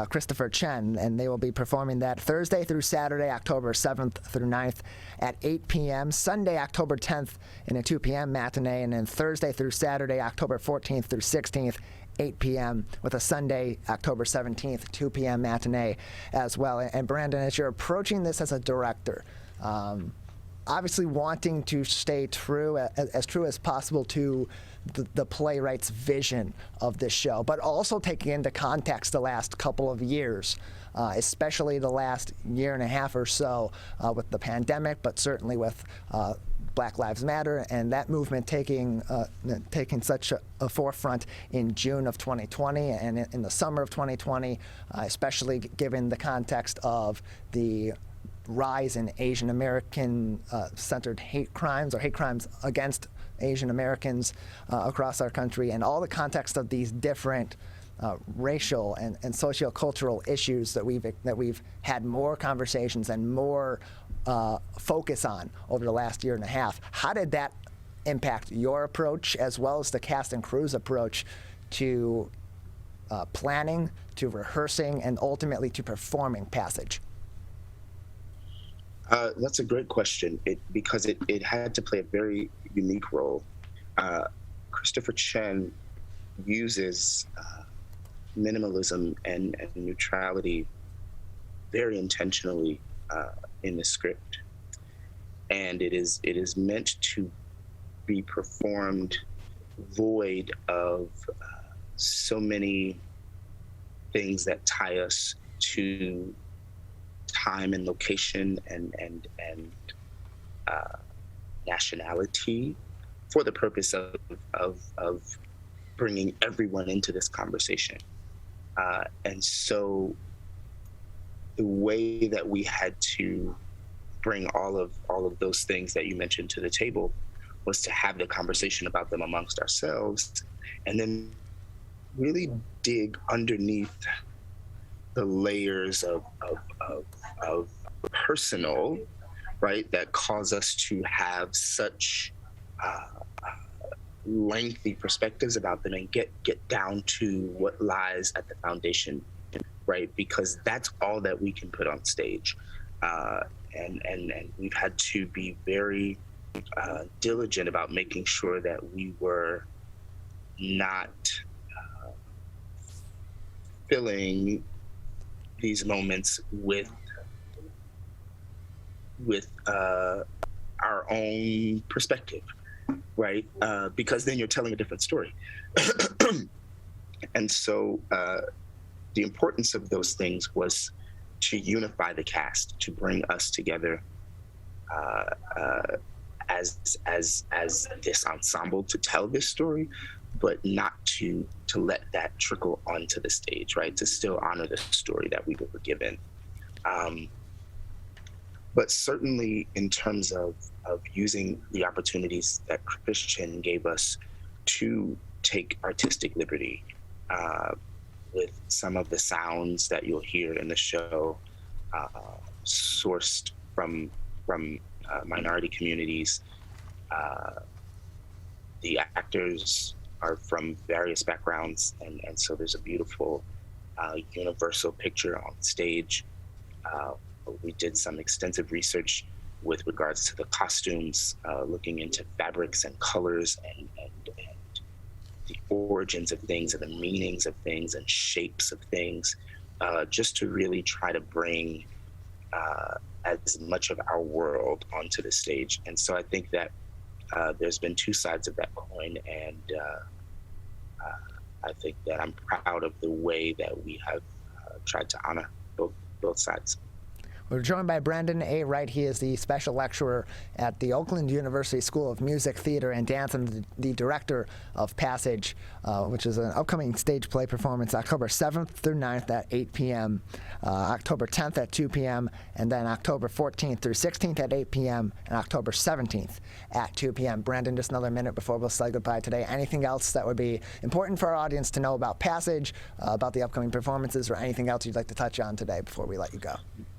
Christopher Chen. And they will be performing that Thursday through Saturday, October 7th through 9th at 8 p.m., Sunday, October 10th in a 2 p.m. matinee, and then Thursday through Saturday, October 14th through 16th, 8 p.m. with a Sunday, October 17th, 2 p.m. matinee as well. And Brandon, as you're approaching this as a director, obviously wanting to stay true as possible to the playwright's vision of this show, but also taking into context the last couple of years, especially the last year and a half or so with the pandemic, but certainly with Black Lives Matter and that movement taking such a forefront in June of 2020 and in the summer of 2020, especially given the context of the rise in Asian American centered hate crimes or hate crimes against Asian Americans across our country, and all the context of these different racial and sociocultural issues that we've had more conversations and more focus on over the last year and a half. How did that impact your approach as well as the cast and crew's approach to planning, to rehearsing, and ultimately to performing Passage? That's a great question because it had to play a very unique role. Christopher Chen uses minimalism and neutrality very intentionally in the script, and it is meant to be performed void of so many things that tie us to time and location and nationality, for the purpose of bringing everyone into this conversation. And so the way that we had to bring all of those things that you mentioned to the table was to have the conversation about them amongst ourselves, and then really dig underneath the layers of personal, right, that cause us to have such lengthy perspectives about them and get down to what lies at the foundation, right? Because that's all that we can put on stage. And we've had to be very diligent about making sure that we were not filling these moments with our own perspective, right? Because then you're telling a different story. And so the importance of those things was to unify the cast, to bring us together as this ensemble to tell this story, but not to let that trickle onto the stage, right? To still honor the story that we were given. But certainly in terms of using the opportunities that Christian gave us to take artistic liberty with some of the sounds that you'll hear in the show, sourced from minority communities. The actors are from various backgrounds, and so there's a beautiful universal picture on stage. We did some extensive research with regards to the costumes, looking into fabrics and colors and the origins of things and the meanings of things and shapes of things, just to really try to bring as much of our world onto the stage. And so I think that there's been two sides of that coin, and I think that I'm proud of the way that we have tried to honor both sides. We're joined by Brandon A. Wright. He is the special lecturer at the Oakland University School of Music, Theater, and Dance, and the director of Passage, which is an upcoming stage play performance October 7th through 9th at 8 p.m., October 10th at 2 p.m., and then October 14th through 16th at 8 p.m., and October 17th at 2 p.m. Brandon, just another minute before we'll say goodbye today. Anything else that would be important for our audience to know about Passage, about the upcoming performances, or anything else you'd like to touch on today before we let you go?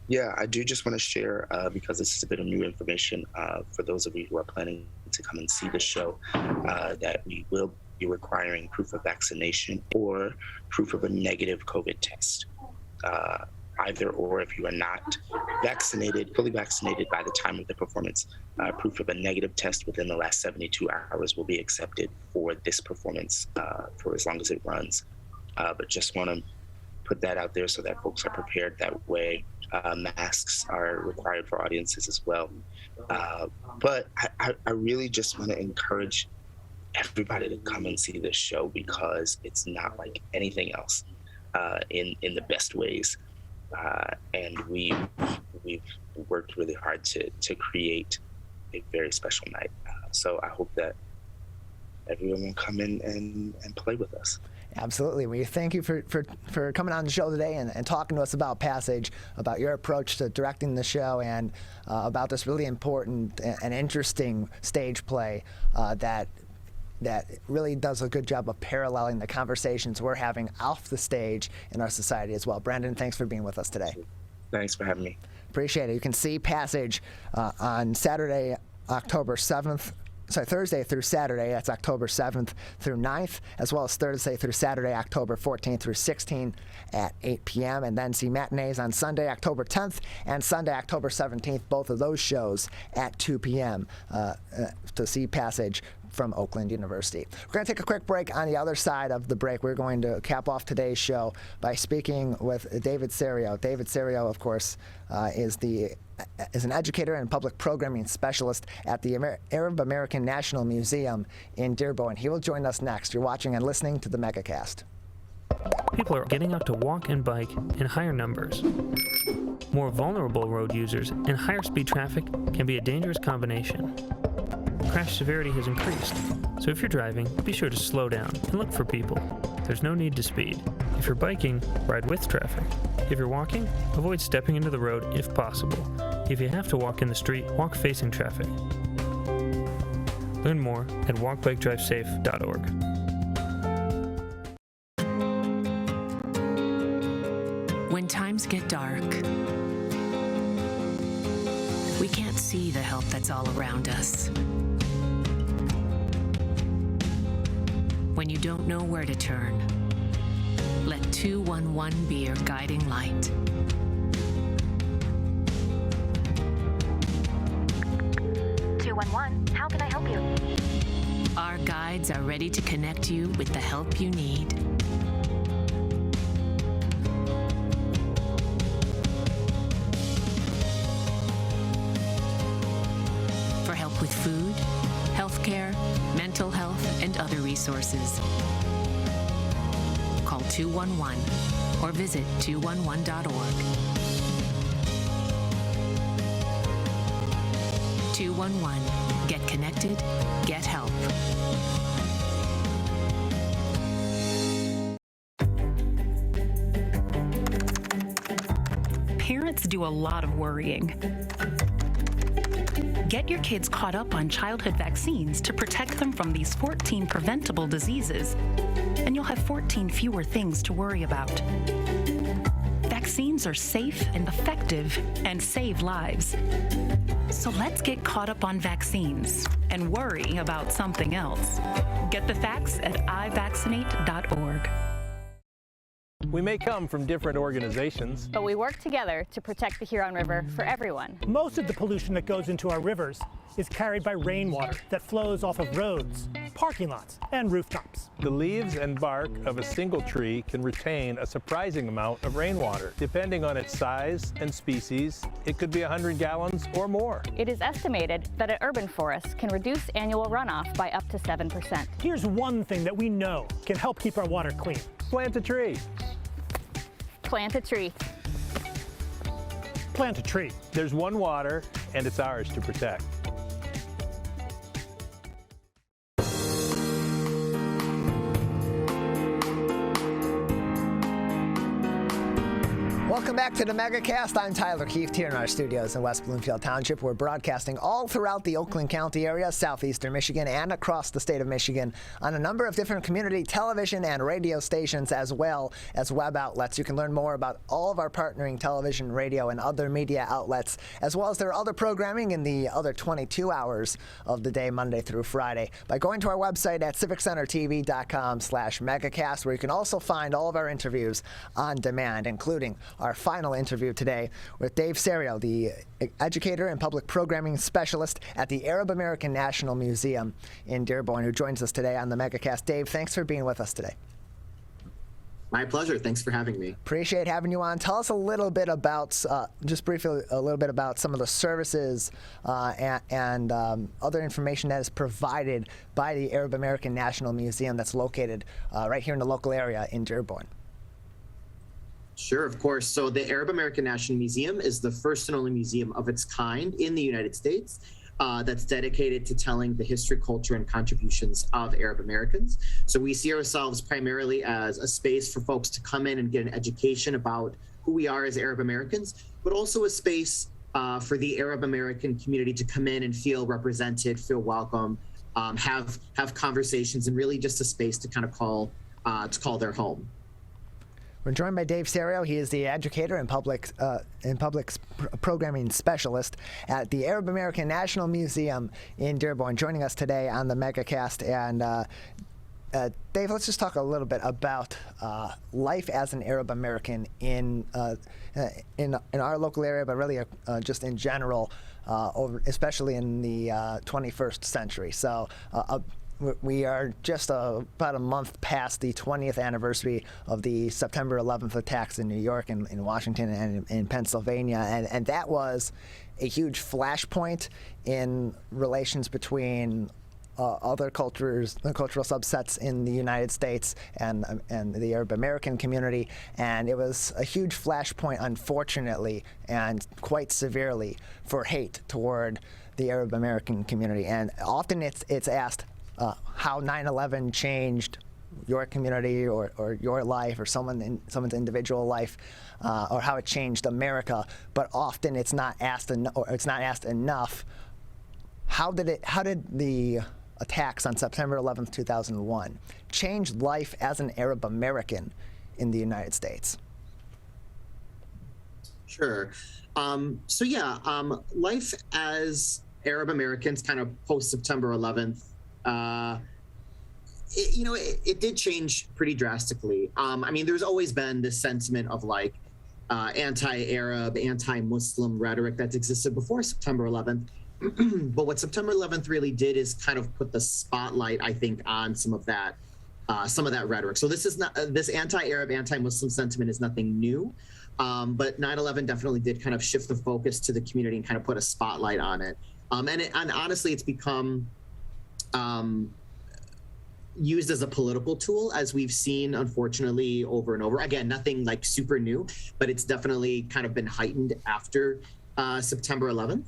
Yeah, I do just want to share, because this is a bit of new information for those of you who are planning to come and see the show, that we will be requiring proof of vaccination or proof of a negative COVID test. Either or, if you are not vaccinated, fully vaccinated by the time of the performance, proof of a negative test within the last 72 hours will be accepted for this performance for as long as it runs. But just want to put that out there so that folks are prepared that way. Masks are required for audiences as well. But I really just want to encourage everybody to come and see this show, because it's not like anything else in the best ways. And we've worked really hard to create a very special night. So I hope that everyone will come in and play with us. Absolutely. We thank you for coming on the show today and talking to us about Passage, about your approach to directing the show, and about this really important and interesting stage play that really does a good job of paralleling the conversations we're having off the stage in our society as well. Brandon, thanks for being with us today. Thanks for having me. Appreciate it. You can see Passage on Saturday, Thursday through Saturday, that's October 7th through 9th, as well as Thursday through Saturday, October 14th through 16th at 8 p.m., and then see matinees on Sunday, October 10th, and Sunday, October 17th, both of those shows at 2 p.m. To see Passage from Oakland University. We're going to take a quick break. On the other side of the break, we're going to cap off today's show by speaking with David Serio. David Serio, of course, is an educator and public programming specialist at the Arab American National Museum in Dearborn. He will join us next. You're watching and listening to the Megacast. People are getting out to walk and bike in higher numbers. More vulnerable road users and higher speed traffic can be a dangerous combination. Crash severity has increased, so if you're driving, be sure to slow down and look for people. There's no need to speed. If you're biking, ride with traffic. If you're walking, avoid stepping into the road if possible. If you have to walk in the street, walk facing traffic. Learn more at walkbikedrivesafe.org. When times get dark, we can't see the help that's all around us. When you don't know where to turn, let 211 be your guiding light. How can I help you? Our guides are ready to connect you with the help you need. For help with food, healthcare, mental health, and other resources, call 211 or visit 211.org. 211. Get connected, get help. Parents do a lot of worrying. Get your kids caught up on childhood vaccines to protect them from these 14 preventable diseases, and you'll have 14 fewer things to worry about. Vaccines are safe and effective and save lives. So let's get caught up on vaccines and worry about something else. Get the facts at ivaccinate.org. We may come from different organizations, but we work together to protect the Huron River for everyone. Most of the pollution that goes into our rivers is carried by rainwater that flows off of roads, parking lots, and rooftops. The leaves and bark of a single tree can retain a surprising amount of rainwater. Depending on its size and species, it could be 100 gallons or more. It is estimated that an urban forest can reduce annual runoff by up to 7%. Here's one thing that we know can help keep our water clean. Plant a tree. Plant a tree. Plant a tree. There's one water, and it's ours to protect. Welcome back to the Megacast. I'm Tyler Keefe here in our studios in West Bloomfield Township. We're broadcasting all throughout the Oakland County area, southeastern Michigan, and across the state of Michigan on a number of different community television and radio stations, as well as web outlets. You can learn more about all of our partnering television, radio, and other media outlets, as well as their other programming in the other 22 hours of the day, Monday through Friday, by going to our website at civiccentertv.com/megacast, where you can also find all of our interviews on demand, including our final interview today with Dave Serio, the Educator and Public Programming Specialist at the Arab American National Museum in Dearborn, who joins us today on the Megacast. Dave, thanks for being with us today. My pleasure. Thanks for having me. Appreciate having you on. Tell us a little bit about, just briefly, a little bit about some of the services and other information that is provided by the Arab American National Museum that's located right here in the local area in Dearborn. Sure, of course. So the Arab American National Museum is the first and only museum of its kind in the United States that's dedicated to telling the history, culture, and contributions of Arab Americans. So we see ourselves primarily as a space for folks to come in and get an education about who we are as Arab Americans, but also a space for the Arab American community to come in and feel represented, feel welcome, have conversations, and really just a space to kind of call their home. We're joined by Dave Serio. He is the Educator and Public Programming Specialist at the Arab American National Museum in Dearborn, joining us today on the Megacast. And Dave, let's just talk a little bit about life as an Arab American in our local area, but really just in general, especially in the 21st century. So. We are just about a month past the 20th anniversary of the September 11th attacks in New York and in Washington and in Pennsylvania, and that was a huge flashpoint in relations between other cultures, cultural subsets in the United States and the Arab American community, and it was a huge flashpoint, unfortunately, and quite severely for hate toward the Arab American community. And often it's asked, how 9/11 changed your community or your life or someone's individual life, or how it changed America. But often it's not asked enough. How did the attacks on September 11th, 2001 change life as an Arab American in the United States? Sure. Life as Arab Americans, kind of post September 11th. It did change pretty drastically. There's always been this sentiment of anti-Arab, anti-Muslim rhetoric that's existed before September 11th. But what September 11th really did is kind of put the spotlight, I think, on some of that rhetoric. So this anti-Arab, anti-Muslim sentiment is nothing new. But 9/11 definitely did kind of shift the focus to the community and kind of put a spotlight on it. And honestly, it's become used as a political tool, as we've seen, unfortunately, over and over. Again, nothing super new, but it's definitely kind of been heightened after September 11th.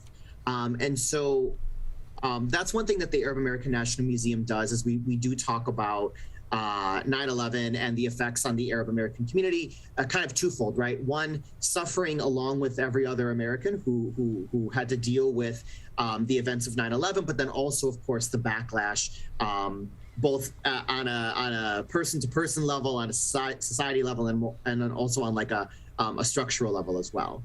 That's one thing that the Arab American National Museum does, is we do talk about 9/11 and the effects on the Arab American community, kind of twofold, right? One, suffering along with every other American who had to deal with the events of 9/11, but then also, of course, the backlash, both on a person-to-person level, on a society level, and then also on a structural level as well.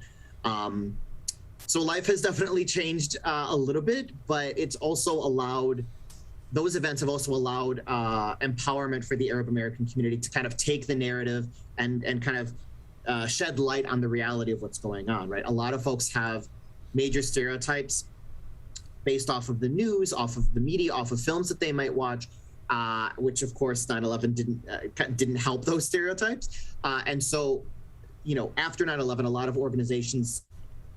So life has definitely changed a little bit, but it's also allowed those events have also allowed empowerment for the Arab American community to kind of take the narrative and kind of shed light on the reality of what's going on, right? A lot of folks have major stereotypes based off of the news, off of the media, off of films that they might watch, which of course 9/11 didn't help those stereotypes. And so, you know, after 9/11, a lot of organizations,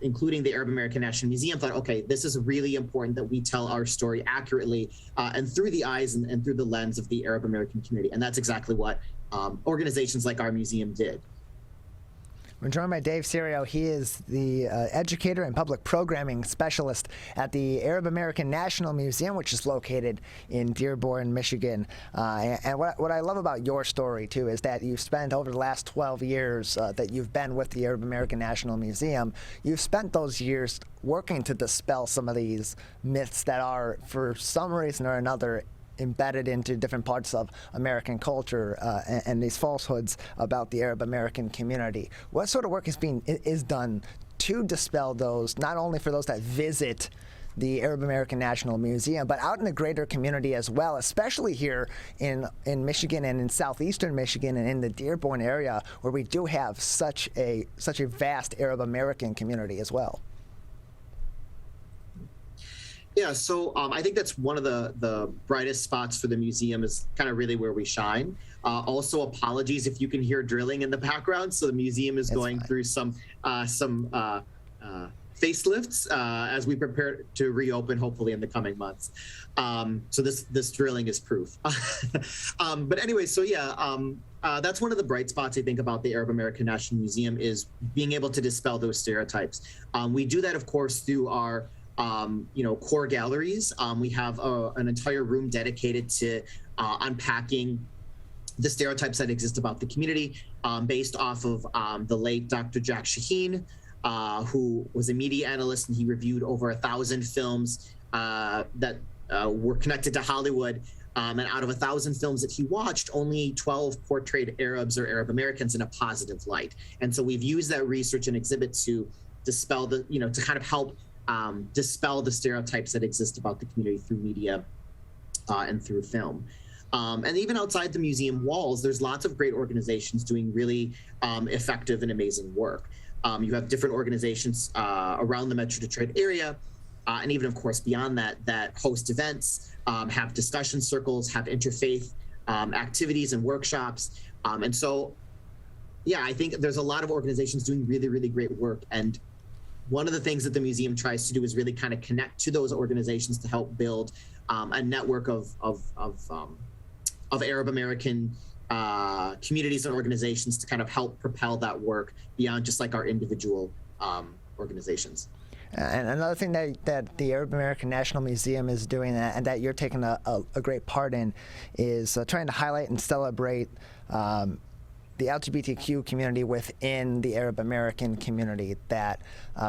including the Arab American National Museum, thought, okay, this is really important that we tell our story accurately and through the eyes and through the lens of the Arab American community. And that's exactly what organizations like our museum did. We're joined by Dave Serio. He is the Educator and Public Programming Specialist at the Arab American National Museum, which is located in Dearborn, Michigan. And what I love about your story, too, is that you've spent over the last 12 years that you've been with the Arab American National Museum, you've spent those years working to dispel some of these myths that are, for some reason or another, embedded into different parts of American culture and these falsehoods about the Arab American community. What sort of work is done to dispel those, not only for those that visit the Arab American National Museum, but out in the greater community as well, especially here in Michigan and in southeastern Michigan and in the Dearborn area, where we do have such a vast Arab American community as well? Yeah, so I think that's one of the brightest spots for the museum, is kind of really where we shine. Also, apologies if you can hear drilling in the background. So the museum is going through some facelifts as we prepare to reopen, hopefully in the coming months. So this drilling is proof. But anyway, so yeah, that's one of the bright spots I think about the Arab American National Museum, is being able to dispel those stereotypes. We do that, of course, through our core galleries. We have an entire room dedicated to unpacking the stereotypes that exist about the community, based off of the late Dr. Jack Shaheen, who was a media analyst, and he reviewed over 1,000 films that were connected to Hollywood. And out of 1,000 films that he watched, only 12 portrayed Arabs or Arab Americans in a positive light. And so we've used that research and exhibit to dispel to kind of help dispel the stereotypes that exist about the community through media and through film. And even outside the museum walls, there's lots of great organizations doing really effective and amazing work. You have different organizations around the Metro Detroit area, and even, of course, beyond that host events, have discussion circles, have interfaith activities and workshops. And so, yeah, I think there's a lot of organizations doing really, really great work. And one of the things that the museum tries to do is really kind of connect to those organizations to help build a network of Arab American communities and organizations to kind of help propel that work beyond just like our individual organizations. And another thing that the Arab American National Museum is doing, and that you're taking a great part in, is trying to highlight and celebrate the LGBTQ community within the Arab American community that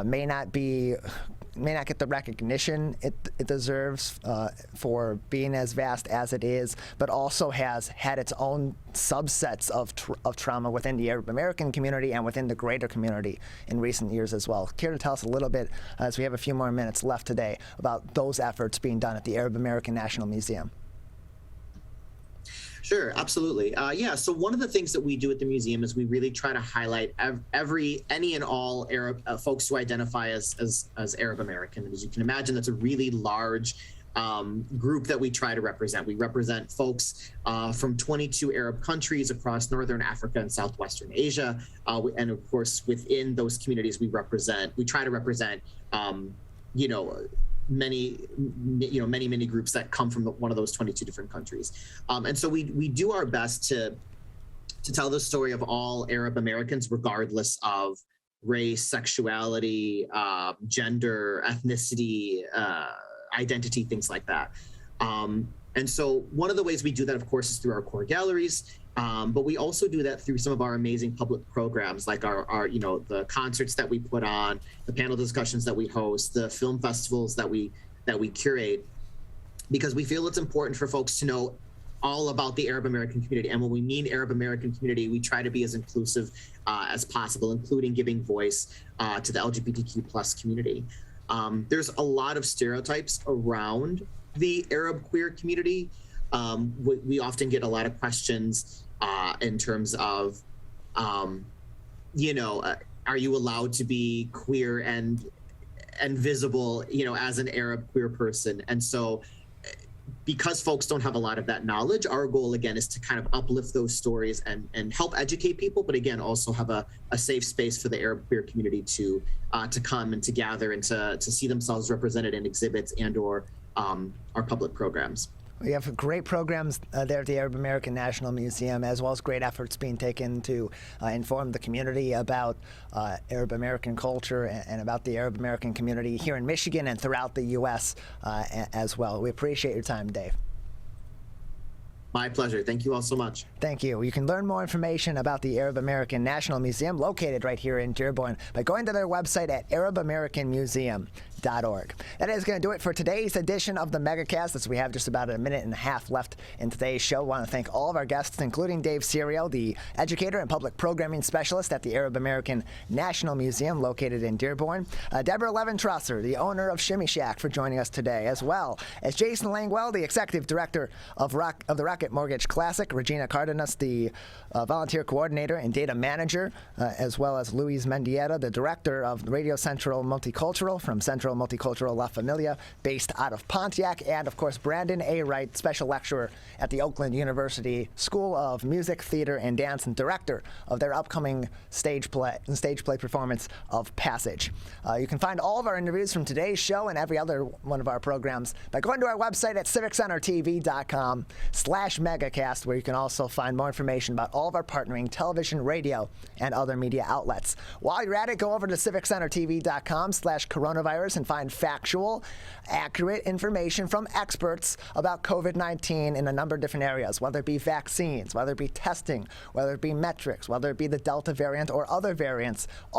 may not get the recognition it deserves for being as vast as it is, but also has had its own subsets of trauma within the Arab American community and within the greater community in recent years as well. Care to tell us a little bit, as we have a few more minutes left today, about those efforts being done at the Arab American National Museum? Sure, absolutely. So one of the things that we do at the museum is we really try to highlight any and all Arab folks who identify as Arab American. And as you can imagine, that's a really large group that we try to represent. We represent folks from 22 Arab countries across Northern Africa and Southwestern Asia. And of course, within those communities, we try to represent, many groups that come from one of those 22 different countries. And so we do our best to tell the story of all Arab Americans, regardless of race, sexuality, gender, ethnicity, identity, things like that. And so one of the ways we do that, of course, is through our core galleries. But we also do that through some of our amazing public programs, like our the concerts that we put on, the panel discussions that we host, the film festivals that we curate, because we feel it's important for folks to know all about the Arab American community. And when we mean Arab American community, we try to be as inclusive as possible, including giving voice to the LGBTQ+ community. There's a lot of stereotypes around the Arab queer community. We often get a lot of questions in terms of, are you allowed to be queer and visible, as an Arab queer person? And so because folks don't have a lot of that knowledge, our goal, again, is to kind of uplift those stories and help educate people, but again, also have a safe space for the Arab queer community to come and to gather and to see themselves represented in exhibits and or our public programs. We have great programs there at the Arab American National Museum, as well as great efforts being taken to inform the community about Arab American culture and about the Arab American community here in Michigan and throughout the U.S. As well. We appreciate your time, Dave. My pleasure. Thank you all so much. Thank you. You can learn more information about the Arab American National Museum, located right here in Dearborn, by going to their website at arabamericanmuseum.org. That is going to do it for today's edition of the Megacast, as we have just about a minute and a half left in today's show. I want to thank all of our guests, including Dave Serio, the Educator and Public Programming Specialist at the Arab American National Museum, located in Dearborn, Deborah Leventrosser, the owner of Shimmy Shack, for joining us today, as well as Jason Langwell, the Executive Director of the Rocket Mortgage Classic, Regina Cardenas, the Volunteer Coordinator and Data Manager, as well as Louise Mendieta, the Director of Radio Central Multicultural from Centro Multicultural La Familia, based out of Pontiac, and of course Brandon A. Wright, Special Lecturer at the Oakland University School of Music, Theater, and Dance, and Director of their upcoming stage play performance of Passage. You can find all of our interviews from today's show and every other one of our programs by going to our website at civiccentertv.com/megacast, where you can also find more information about all of our partnering television, radio, and other media outlets. While you're at it, go over to civiccentertv.com/coronavirus and find factual, accurate information from experts about COVID-19 in a number of different areas, whether it be vaccines, whether it be testing, whether it be metrics, whether it be the Delta variant or other variants.